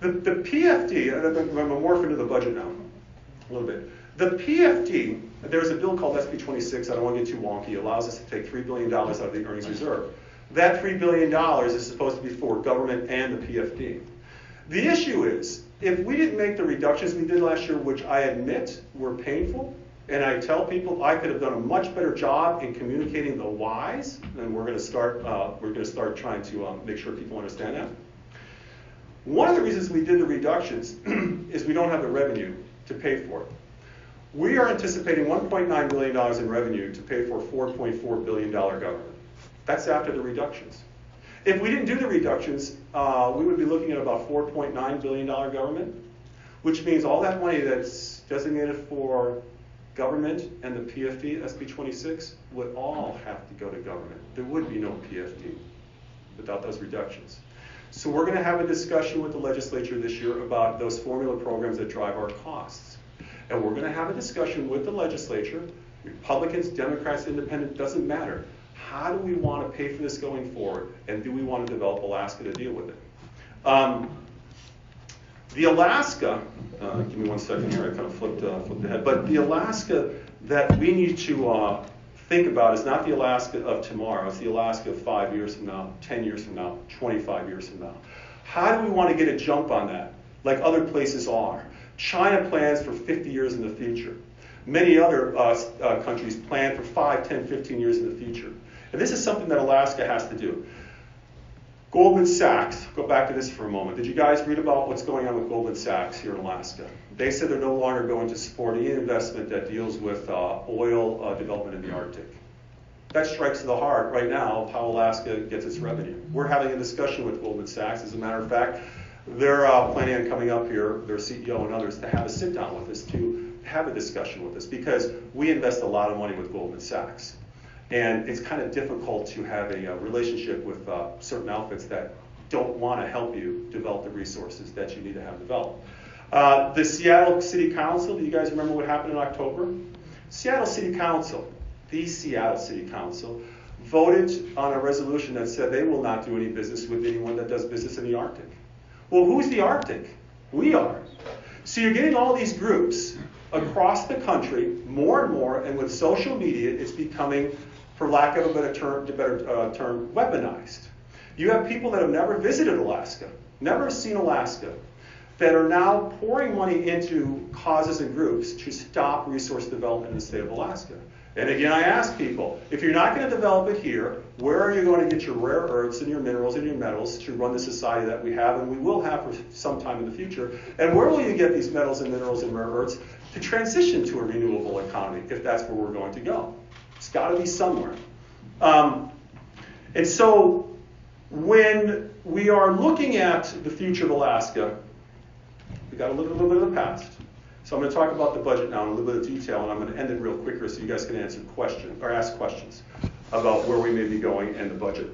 S15: The PFD, I'm morphing into the budget now a little bit. The PFD, there's a bill called SB 26, I don't want to get too wonky, it allows us to take $3 billion out of the earnings reserve. That $3 billion is supposed to be for government and the PFD. The issue is, if we didn't make the reductions we did last year, which I admit were painful, and I tell people I could have done a much better job in communicating the whys, and we're going to start trying to make sure people understand that. One of the reasons we did the reductions is we don't have the revenue to pay for it. We are anticipating $1.9 billion in revenue to pay for a $4.4 billion government. That's after the reductions. If we didn't do the reductions, we would be looking at about $4.9 billion government, which means all that money that's designated for government and the PFD, SB 26, would all have to go to government. There would be no PFD without those reductions. So we're going to have a discussion with the legislature this year about those formula programs that drive our costs. And we're going to have a discussion with the legislature, Republicans, Democrats, Independent, doesn't matter. How do we want to pay for this going forward? And do we want to develop Alaska to deal with it? The Alaska, give me one second here, I kind of flipped ahead, but the Alaska that we need to think about is not the Alaska of tomorrow, it's the Alaska of 5 years from now, 10 years from now, 25 years from now. How do we want to get a jump on that, like other places are? China plans for 50 years in the future. Many other countries plan for 5, 10, 15 years in the future. And this is something that Alaska has to do. Goldman Sachs, go back to this for a moment. Did you guys read about what's going on with Goldman Sachs here in Alaska? They said they're no longer going to support any investment that deals with oil development in the Arctic. That strikes to the heart right now of how Alaska gets its revenue. We're having a discussion with Goldman Sachs. As a matter of fact, they're planning on coming up here, their CEO and others, to have a sit down with us, to have a discussion with us, because we invest a lot of money with Goldman Sachs. And it's kind of difficult to have a relationship with certain outfits that don't want to help you develop the resources that you need to have developed. The Seattle City Council, do you guys remember what happened in October? Seattle City Council, the Seattle City Council, voted on a resolution that said they will not do any business with anyone that does business in the Arctic. Well, who's the Arctic? We are. So you're getting all these groups across the country, more and more, and with social media, it's becoming, for lack of a better term, weaponized. You have people that have never visited Alaska, never seen Alaska, that are now pouring money into causes and groups to stop resource development in the state of Alaska. And again, I ask people, if you're not going to develop it here, where are you going to get your rare earths and your minerals and your metals to run the society that we have and we will have for some time in the future? And where will you get these metals and minerals and rare earths to transition to a renewable economy, if that's where we're going to go? It's got to be somewhere. And so when we are looking at the future of Alaska, we got to look at a little bit of the past. So I'm going to talk about the budget now in a little bit of detail, and I'm going to end it real quicker so you guys can answer questions or ask questions about where we may be going and the budget.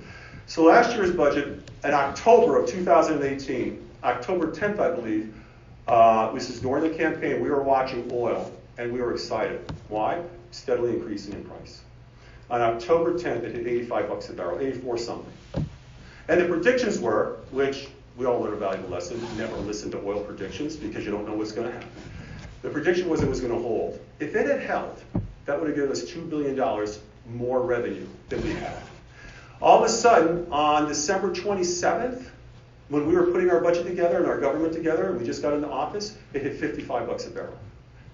S15: So last year's budget, in October of 2018, October 10th, I believe, this is during the campaign, we were watching oil, and we were excited. Why? Steadily increasing in price. On October 10th, it hit 85 bucks a barrel, 84 something. And the predictions were, which we all learned a valuable lesson, never listen to oil predictions because you don't know what's going to happen. The prediction was it was going to hold. If it had held, that would have given us $2 billion more revenue than we had. All of a sudden, on December 27th, when we were putting our budget together and our government together, and we just got into office, it hit 55 bucks a barrel.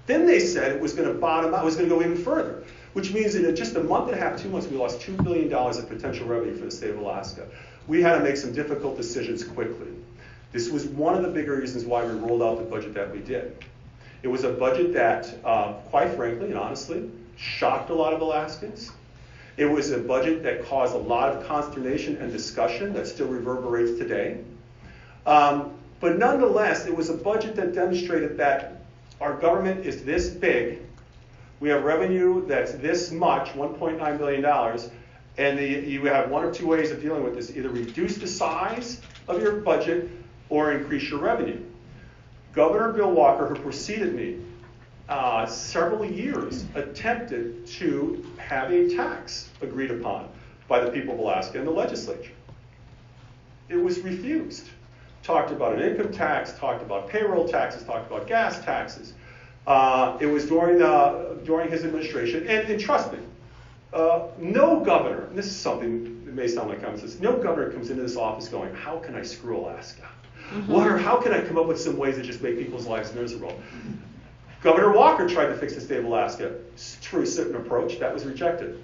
S15: Then they said it was going to bottom out, it was going to go even further, which means that in just a month and a half, 2 months, we lost $2 billion of potential revenue for the state of Alaska. We had to make some difficult decisions quickly. This was one of the bigger reasons why we rolled out the budget that we did. It was a budget that, quite frankly and honestly, shocked a lot of Alaskans. It was a budget that caused a lot of consternation and discussion that still reverberates today. But nonetheless, it was a budget that demonstrated that our government is this big. We have revenue that's this much, $1.9 billion, and you have one of two ways of dealing with this. Either reduce the size of your budget or increase your revenue. Governor Bill Walker, who preceded me several years, attempted to have a tax agreed upon by the people of Alaska and the legislature. It was refused. Talked about an income tax, talked about payroll taxes, talked about gas taxes. It was during his administration, and trust me, no governor, and this is something that may sound like common sense, no governor comes into this office going, how can I screw Alaska? How can I come up with some ways that just make people's lives miserable? Governor Walker tried to fix the state of Alaska through a certain approach that was rejected.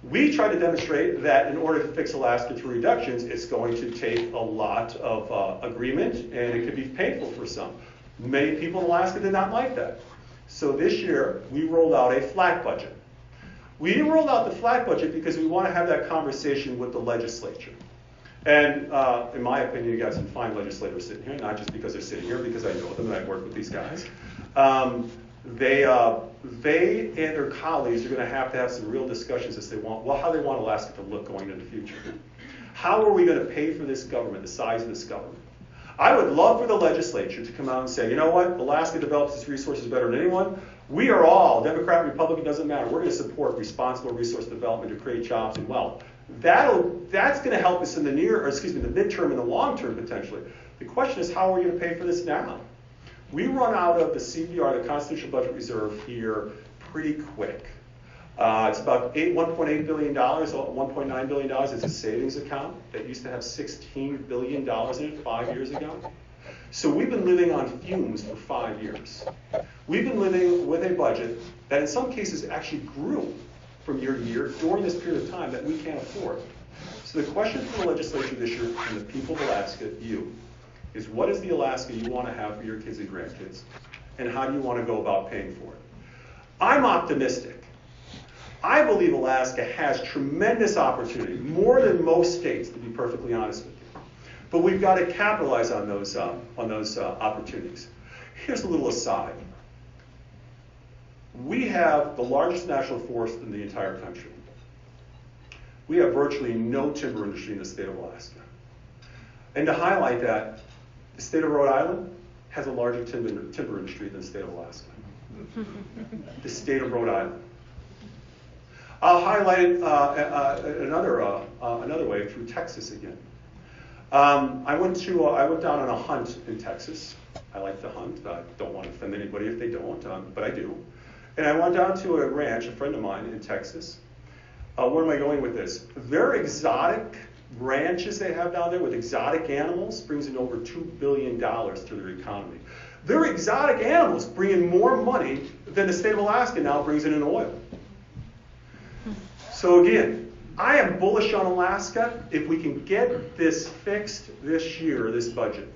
S15: We try to demonstrate that in order to fix Alaska through reductions, it's going to take a lot of agreement, and it could be painful for some. Many people in Alaska did not like that. So this year, we rolled out a flat budget. We rolled out the flat budget because we want to have that conversation with the legislature. And in my opinion, you got some fine legislators sitting here, not just because they're sitting here, because I know them and I work with these guys. They and their colleagues are going to have some real discussions as they want, well, how they want Alaska to look going into the future. How are we going to pay for this government, the size of this government? I would love for the legislature to come out and say, you know what, Alaska develops its resources better than anyone. We are all, Democrat, Republican, doesn't matter. We're going to support responsible resource development to create jobs and wealth. That's going to help us in the midterm and the long term potentially. The question is, how are we going to pay for this now? We run out of the CBR, the Constitutional Budget Reserve, here pretty quick. It's about $1.8 billion, $1.9 billion. It's a savings account that used to have $16 billion in it 5 years ago. So we've been living on fumes for 5 years. We've been living with a budget that in some cases actually grew from year to year during this period of time that we can't afford. So the question for the legislature this year and the people of Alaska, you, is what is the Alaska you want to have for your kids and grandkids? And how do you want to go about paying for it? I'm optimistic. I believe Alaska has tremendous opportunity, more than most states, to be perfectly honest with you. But we've got to capitalize on those opportunities. Here's a little aside. We have the largest national forest in the entire country. We have virtually no timber industry in the state of Alaska. And to highlight that, the state of Rhode Island has a larger timber industry than the state of Alaska. The state of Rhode Island. I'll highlight another way through Texas again. I went down on a hunt in Texas. I like to hunt. I don't want to offend anybody if they don't, but I do. And I went down to a ranch, a friend of mine in Texas. Where am I going with this? Their exotic ranches they have down there with exotic animals brings in over $2 billion to their economy. Their exotic animals bring in more money than the state of Alaska now brings in oil. So again, I am bullish on Alaska if we can get this fixed this year, this budget.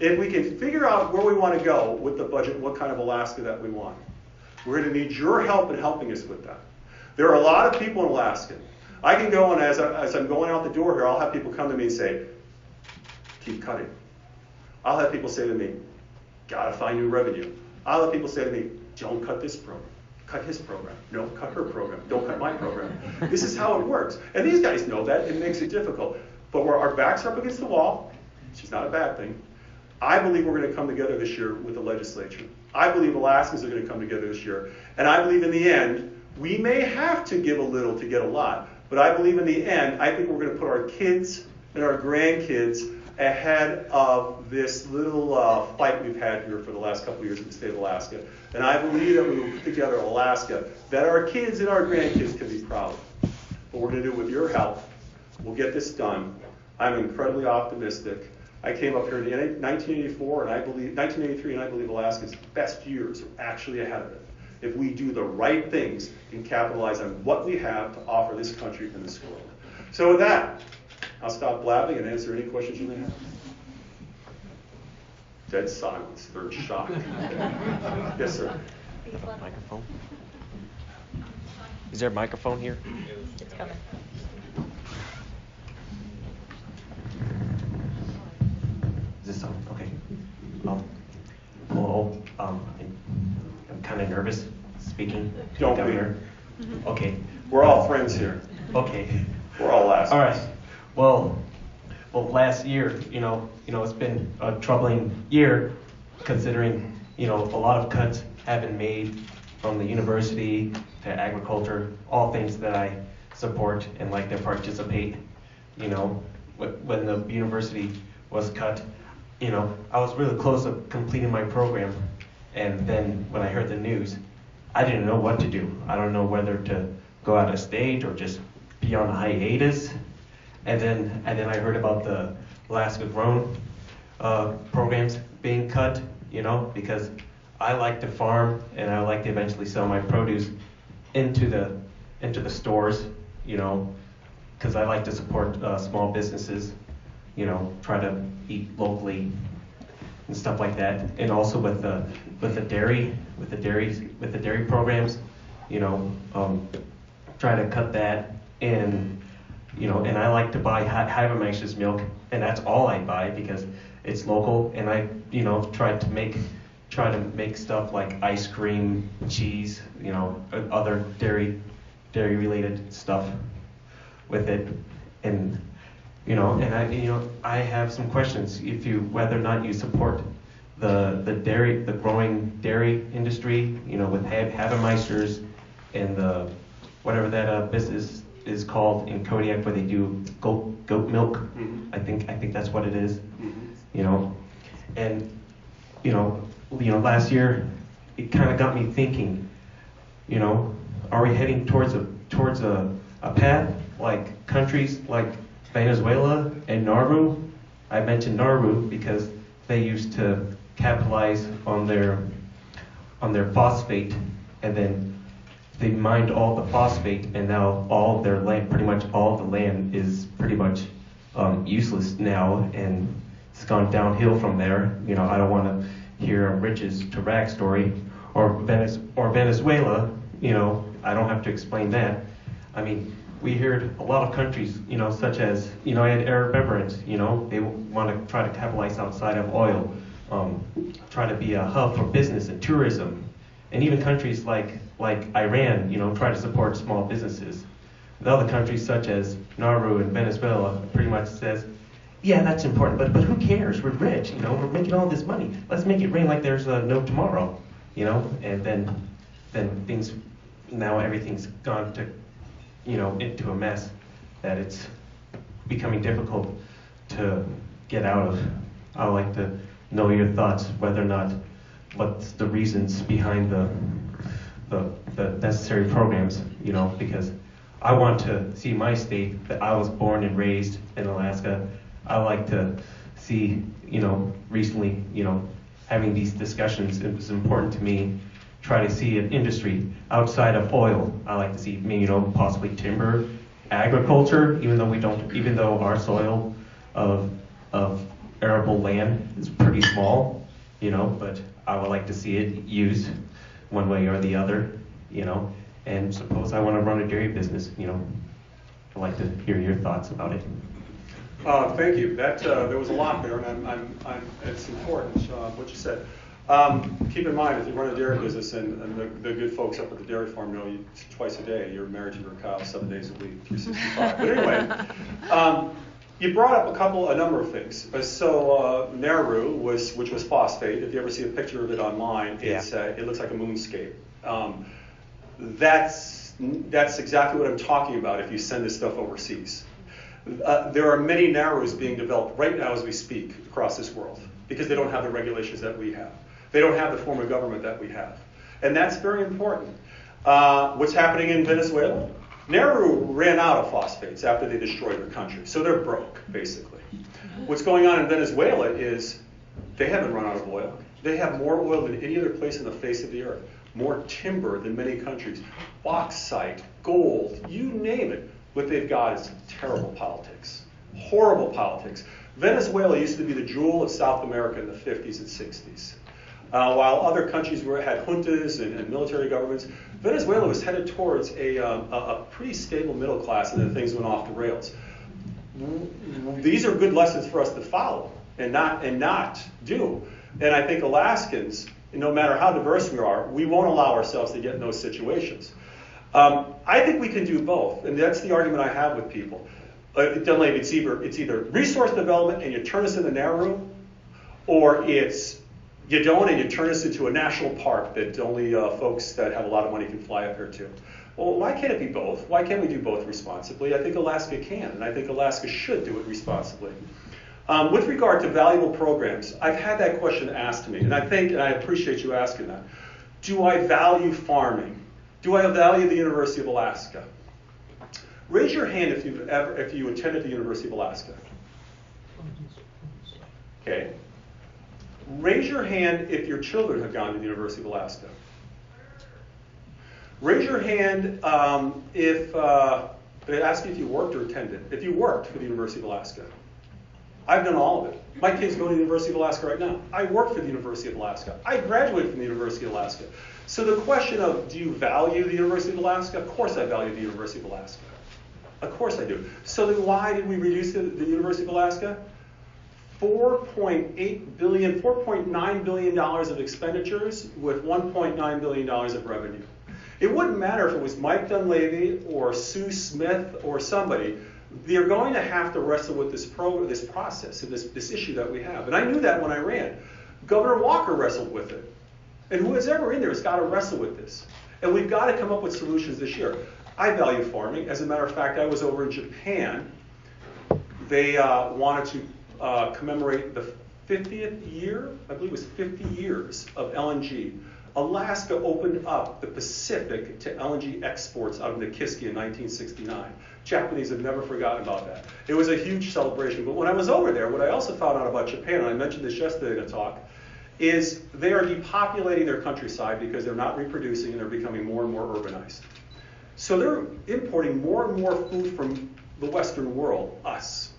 S15: If we can figure out where we want to go with the budget and what kind of Alaska that we want. We're going to need your help in helping us with that. There are a lot of people in Alaska. I can go and as I'm going out the door here, I'll have people come to me and say, keep cutting. I'll have people say to me, gotta find new revenue. I'll have people say to me, don't cut this program. Cut his program. No, cut her program. Don't cut my program. This is how it works. And these guys know that. It makes it difficult. But where our backs are up against the wall, which is not a bad thing, I believe we're going to come together this year with the legislature. I believe Alaskans are going to come together this year. And I believe in the end, we may have to give a little to get a lot. But I believe in the end, I think we're going to put our kids and our grandkids ahead of this little fight we've had here for the last couple of years in the state of Alaska. And I believe that we will put together Alaska that our kids and our grandkids can be proud of. But we're going to do it with your help. We'll get this done. I'm incredibly optimistic. I came up here in 1984 and 1983, and I believe Alaska's best years are actually ahead of it. If we do the right things and capitalize on what we have to offer this country and this world. So with that, I'll stop blabbing and answer any questions you may have. Dead silence. They're shocked. Yes, sir.
S3: Microphone. Is there a microphone here?
S2: It's coming.
S3: Is this on? Okay. Hello. I'm kind of nervous speaking.
S15: Don't
S3: Governor.
S15: be.
S3: Okay.
S15: We're all friends here.
S3: Okay.
S15: We're all Alaskans.
S3: All right. Well, last year, it's been a troubling year, considering, a lot of cuts have been made from the university to agriculture, all things that I support and like to participate. When the university was cut, I was really close to completing my program, and then when I heard the news, I didn't know what to do. I don't know whether to go out of state or just be on hiatus. And then I heard about the Alaska Grown programs being cut, because I like to farm and I like to eventually sell my produce into the stores, because I like to support small businesses, try to eat locally and stuff like that, and also with the dairy programs, try to cut that, and and I like to buy Havermeister's milk, and that's all I buy because it's local, and I try to make stuff like ice cream, cheese, other dairy related stuff with it, and I have some questions whether or not you support the growing dairy industry, with Havermeisters and the whatever that business is called in Kodiak where they do goat milk.
S15: Mm-hmm.
S3: I think that's what it is.
S15: Mm-hmm.
S3: And last year it kind of got me thinking, are we heading towards a path like countries like Venezuela and Nauru? I mentioned Nauru because they used to capitalize on their phosphate, and then they mined all the phosphate, and now all their land, pretty much all the land, is pretty much useless now, and it's gone downhill from there. I don't want to hear a riches to rags story, or Venezuela. I don't have to explain that. I mean, we heard a lot of countries, such as United Arab Emirates. They want to try to capitalize outside of oil, try to be a hub for business and tourism, and even countries like Iran, try to support small businesses. The other countries such as Nauru and Venezuela pretty much says, yeah, that's important, but who cares? We're rich, we're making all this money. Let's make it rain like there's no tomorrow, and then things, now everything's gone to, into a mess that it's becoming difficult to get out of. I would like to know your thoughts, whether or not, what's the reasons behind the necessary programs, because I want to see my state that I was born and raised in Alaska. I like to see, recently, having these discussions, it was important to me, try to see an industry outside of oil. I like to see, possibly timber, agriculture, even though our soil of arable land is pretty small, but I would like to see it used one way or the other, and suppose I want to run a dairy business, I'd like to hear your thoughts about it.
S15: Thank you. There was a lot there, and it's important what you said. Keep in mind, if you run a dairy business, and the good folks up at the dairy farm know you twice a day, you're married to your cow 7 days a week, 365. But anyway, you brought up a number of things. So Nauru, which was phosphate. If you ever see a picture of it online, it looks like a moonscape. That's exactly what I'm talking about if you send this stuff overseas. There are many Naurus being developed right now as we speak across this world because they don't have the regulations that we have. They don't have the form of government that we have. And that's very important. What's happening in Venezuela? Nauru ran out of phosphates after they destroyed their country. So they're broke, basically. What's going on in Venezuela is they haven't run out of oil. They have more oil than any other place on the face of the earth. More timber than many countries. Bauxite, gold, you name it. What they've got is terrible politics. Horrible politics. Venezuela used to be the jewel of South America in the 50s and 60s. While other countries had juntas and military governments, Venezuela was headed towards a pretty stable middle class, and then things went off the rails. These are good lessons for us to follow and not do. And I think Alaskans, no matter how diverse we are, we won't allow ourselves to get in those situations. I think we can do both, and that's the argument I have with people. Dunleavy, it's either resource development and you turn us into Nauru, or it's you don't and you turn us into a national park that only folks that have a lot of money can fly up here to. Well, why can't it be both? Why can't we do both responsibly? I think Alaska can, and I think Alaska should do it responsibly. With regard to valuable programs, I've had that question asked to me, and I appreciate you asking that. Do I value farming? Do I value the University of Alaska? Raise your hand if you attended the University of Alaska. Okay. Raise your hand if your children have gone to the University of Alaska. Raise your hand if They ask you if you worked or attended. If you worked for the University of Alaska. I've done all of it. My kids go to the University of Alaska right now. I work for the University of Alaska. I graduated from the University of Alaska. So the question of, do you value the University of Alaska? Of course I value the University of Alaska. Of course I do. So then why did we reduce the University of Alaska? $4.9 billion of expenditures with $1.9 billion of revenue. It wouldn't matter if it was Mike Dunleavy or Sue Smith or somebody. They're going to have to wrestle with this process and this issue that we have. And I knew that when I ran. Governor Walker wrestled with it. And who is ever in there has got to wrestle with this. And we've got to come up with solutions this year. I value farming. As a matter of fact, I was over in Japan. They wanted to commemorate the 50th year, I believe it was 50 years of LNG. Alaska opened up the Pacific to LNG exports out of Nikiski in 1969. Japanese have never forgotten about that. It was a huge celebration. But when I was over there, what I also found out about Japan, and I mentioned this yesterday in a talk, is they are depopulating their countryside because they're not reproducing and they're becoming more and more urbanized. So they're importing more and more food from the Western world, us.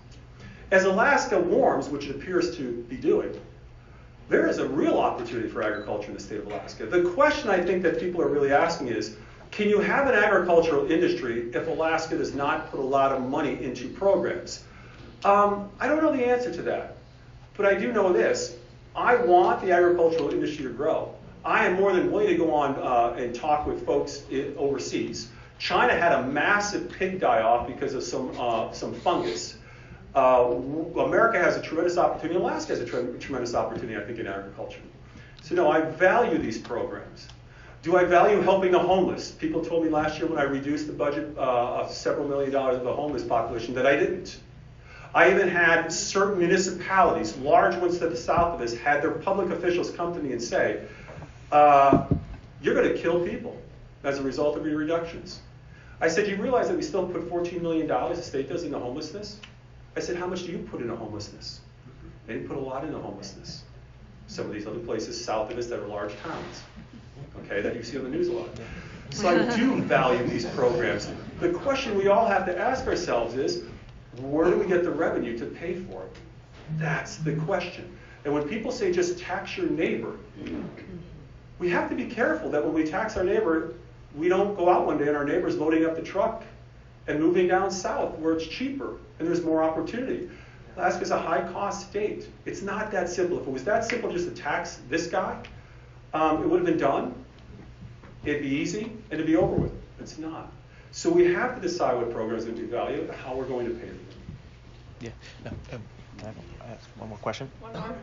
S15: As Alaska warms, which it appears to be doing, there is a real opportunity for agriculture in the state of Alaska. The question I think that people are really asking is, can you have an agricultural industry if Alaska does not put a lot of money into programs? I don't know the answer to that, but I do know this. I want the agricultural industry to grow. I am more than willing to go on and talk with folks overseas. China had a massive pig die-off because of some fungus. America has a tremendous opportunity. Alaska has a tremendous opportunity, I think, in agriculture. So no, I value these programs. Do I value helping the homeless? People told me last year when I reduced the budget of several $1 million of the homeless population that I didn't. I even had certain municipalities, large ones to the south of us, had their public officials come to me and say, you're going to kill people as a result of your reductions. I said, you realize that we still put $14 million, the state does, into homelessness? I said, how much do you put into homelessness? They didn't put a lot into homelessness. Some of these other places south of us that are large towns, okay, that you see on the news a lot. So I do value these programs. The question we all have to ask ourselves is, where do we get the revenue to pay for it? That's the question. And when people say just tax your neighbor, we have to be careful that when we tax our neighbor, we don't go out one day and our neighbor's loading up the truck and moving down south where it's cheaper and there's more opportunity. Alaska's a high-cost state. It's not that simple. If it was that simple just to tax this guy, it would have been done. It'd be easy and it'd be over with. It's not. So we have to decide what programs that we value and how we're going to pay them.
S3: Yeah. No, I ask one more question.
S8: One more.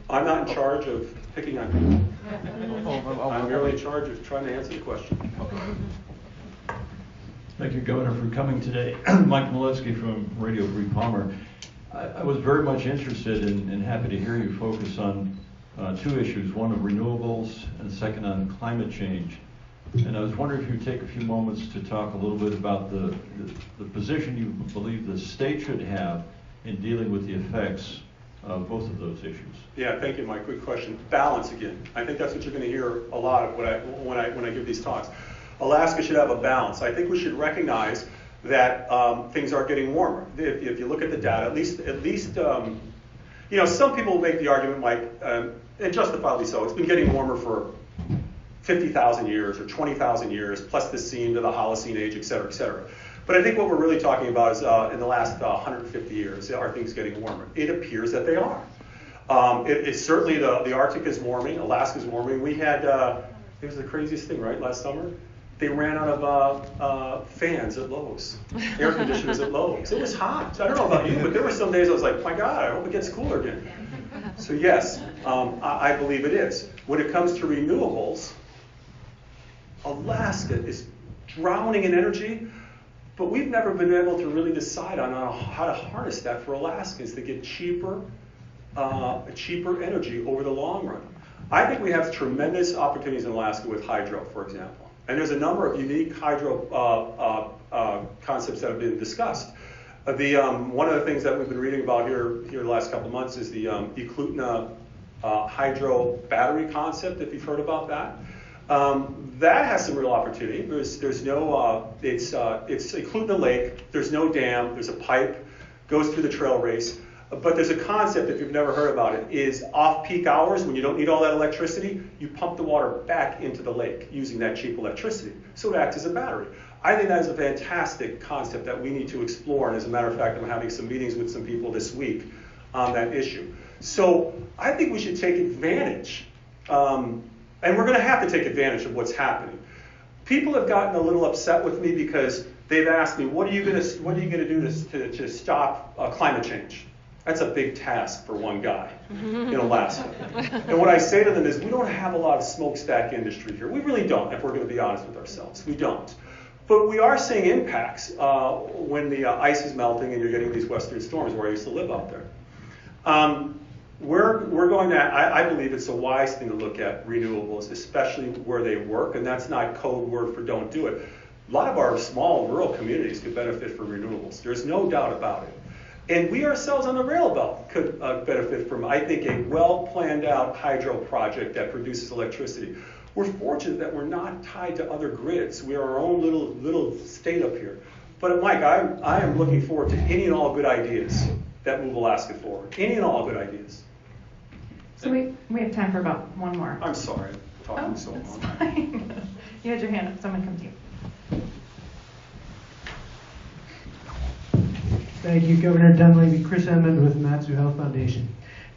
S15: I'm not in charge of picking on people. I'm merely in charge of trying to answer the question.
S16: Thank you, Governor, for coming today. Mike Miletsky from Radio Free Palmer. I was very much interested and happy to hear you focus on two issues, one of renewables and second on climate change. And I was wondering if you'd take a few moments to talk a little bit about the position you believe the state should have in dealing with the effects of both of those issues.
S15: Yeah, thank you, Mike. Good question. Balance again. I think that's what you're going to hear a lot of when I give these talks. Alaska should have a balance. I think we should recognize that things are getting warmer. If you look at the data, at least, you know, some people make the argument, Mike, and justifiably so. It's been getting warmer for 50,000 years or 20,000 years, plus the scene to the Holocene age, et cetera, et cetera. But I think what we're really talking about is in the last 150 years, are things getting warmer? It appears that they are. It's certainly the Arctic is warming, Alaska's warming. We had, it was the craziest thing, right, last summer? They ran out of fans at Lowe's, air conditioners at Lowe's. It was hot. I don't know about you, but there were some days I was like, my God, I hope it gets cooler again. So yes, I believe it is. When it comes to renewables, Alaska is drowning in energy, but we've never been able to really decide on how to harness that for Alaskans to get cheaper energy over the long run. I think we have tremendous opportunities in Alaska with hydro, for example. And there's a number of unique hydro concepts that have been discussed. One of the things that we've been reading about here the last couple of months is the Eklutna hydro battery concept, if you've heard about that. That has some real opportunity. There's no, it's including the lake. There's no dam. There's a pipe, goes through the trail race. But there's a concept, if you've never heard about it, is off-peak hours, when you don't need all that electricity, you pump the water back into the lake using that cheap electricity. So it acts as a battery. I think that is a fantastic concept that we need to explore. And as a matter of fact, I'm having some meetings with some people this week on that issue. So I think we should take advantage, and we're going to have to take advantage of what's happening. People have gotten a little upset with me because they've asked me, what are you going to do to stop climate change? That's a big task for one guy in Alaska. And what I say to them is, we don't have a lot of smokestack industry here. We really don't, if we're going to be honest with ourselves. We don't. But we are seeing impacts when the ice is melting and you're getting these western storms, where I used to live out there. We're going to, I believe it's a wise thing to look at renewables, especially where they work, and that's not code word for don't do it. A lot of our small rural communities could benefit from renewables. There's no doubt about it. And we ourselves on the rail belt could benefit from, I think, a well-planned out hydro project that produces electricity. We're fortunate that we're not tied to other grids. We are our own little state up here. But Mike, I am looking forward to any and all good ideas that move Alaska forward. Any and all good ideas.
S12: So we have time for about one more.
S15: I'm sorry, I'm talking so long.
S12: It's fine. You had your hand up. Someone come to you.
S17: Thank you, Governor Dunleavy. Chris Emmond with Matsu Health Foundation.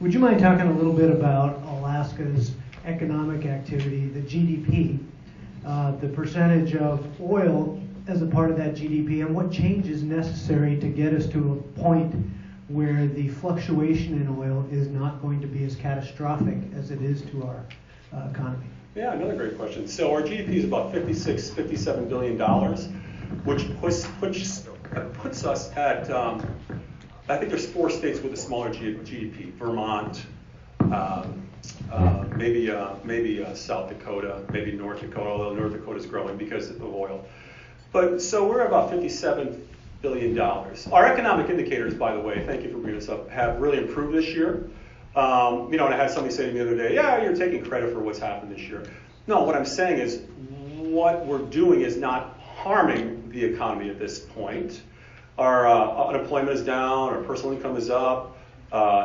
S17: Would you mind talking a little bit about Alaska's economic activity, the GDP, the percentage of oil as a part of that GDP, and what change is necessary to get us to a point where the fluctuation in oil is not going to be as catastrophic as it is to our economy?
S15: Yeah, another great question. So our GDP is about $57 billion, which puts us at, I think there's 4 states with a smaller GDP. Vermont, maybe South Dakota, maybe North Dakota, although North Dakota is growing because of oil. But so we're about $57 billion. Our economic indicators, by the way, thank you for bringing this up, have really improved this year. And I had somebody say to me the other day, yeah, you're taking credit for what's happened this year. No, what I'm saying is what we're doing is not harming the economy at this point. Our unemployment is down, our personal income is up,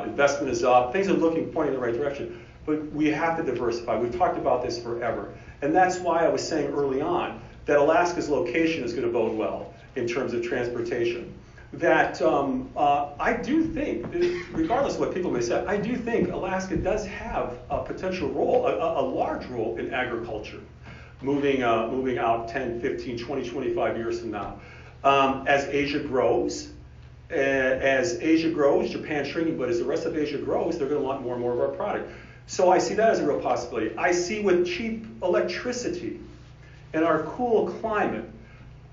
S15: investment is up, things are pointing in the right direction. But we have to diversify. We've talked about this forever. And that's why I was saying early on that Alaska's location is going to bode well in terms of transportation. That I do think, regardless of what people may say, I do think Alaska does have a potential role, a large role in agriculture, moving out 10, 15, 20, 25 years from now. As Asia grows, Japan's shrinking, but as the rest of Asia grows, they're going to want more and more of our product. So I see that as a real possibility. I see with cheap electricity and our cool climate,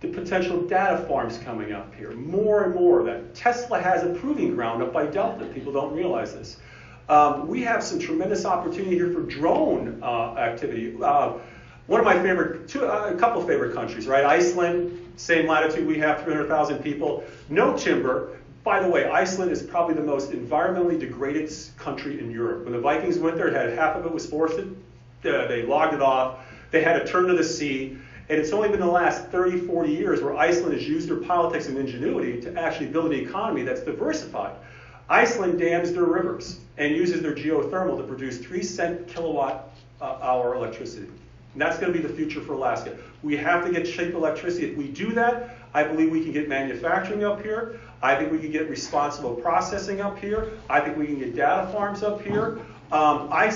S15: the potential data farms coming up here, more and more of that. Tesla has a proving ground up by Delta. People don't realize this. We have some tremendous opportunity here for drone activity. One of my a couple of favorite countries, right? Iceland, same latitude we have, 300,000 people. No timber. By the way, Iceland is probably the most environmentally degraded country in Europe. When the Vikings went there, half of it was forested. They logged it off. They had to turn to the sea. And it's only been the last 30, 40 years where Iceland has used their politics and ingenuity to actually build an economy that's diversified. Iceland dams their rivers and uses their geothermal to produce 3-cent kilowatt-hour electricity. And that's going to be the future for Alaska. We have to get cheap electricity. If we do that, I believe we can get manufacturing up here. I think we can get responsible processing up here. I think we can get data farms up here. I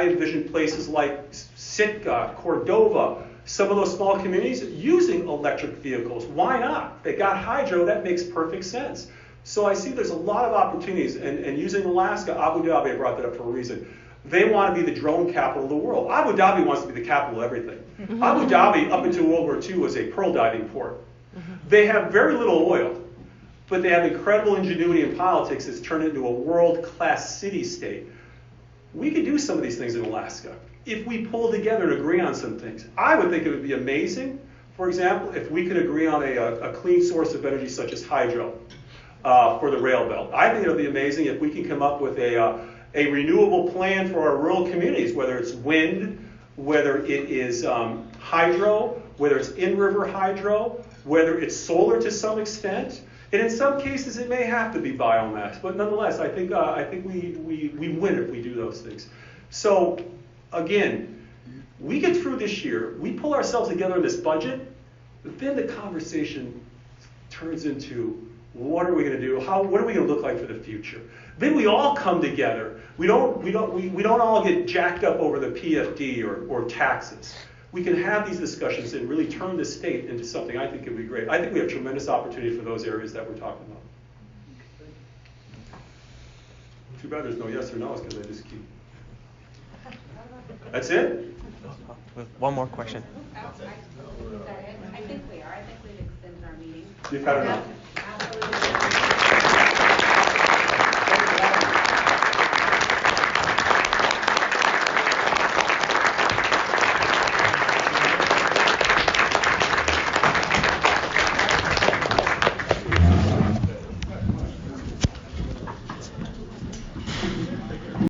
S15: envision places like Sitka, Cordova, some of those small communities using electric vehicles. Why not? They got hydro, that makes perfect sense. So I see there's a lot of opportunities, and using Alaska, Abu Dhabi, I brought that up for a reason. They want to be the drone capital of the world. Abu Dhabi wants to be the capital of everything. Abu Dhabi, up until World War II, was a pearl diving port. They have very little oil, but they have incredible ingenuity in politics that's turned into a world-class city-state. We could do some of these things in Alaska if we pull together and agree on some things. I would think it would be amazing, for example, if we could agree on a clean source of energy such as hydro for the rail belt. I think it would be amazing if we can come up with a renewable plan for our rural communities, whether it's wind, whether it is hydro, whether it's in-river hydro, whether it's solar to some extent. And in some cases, it may have to be biomass. But nonetheless, I think we win if we do those things. So again, we get through this year, we pull ourselves together in this budget, but then the conversation turns into, what are we going to do? What are we going to look like for the future? Then we all come together. We don't all get jacked up over the PFD or taxes. We can have these discussions and really turn the state into something I think could be great. I think we have tremendous opportunity for those areas that we're talking about. Too bad there's no yes or no's because I just keep. That's it?
S18: One more question.
S2: I think we are. I think we've extended our meeting.
S15: You've had enough.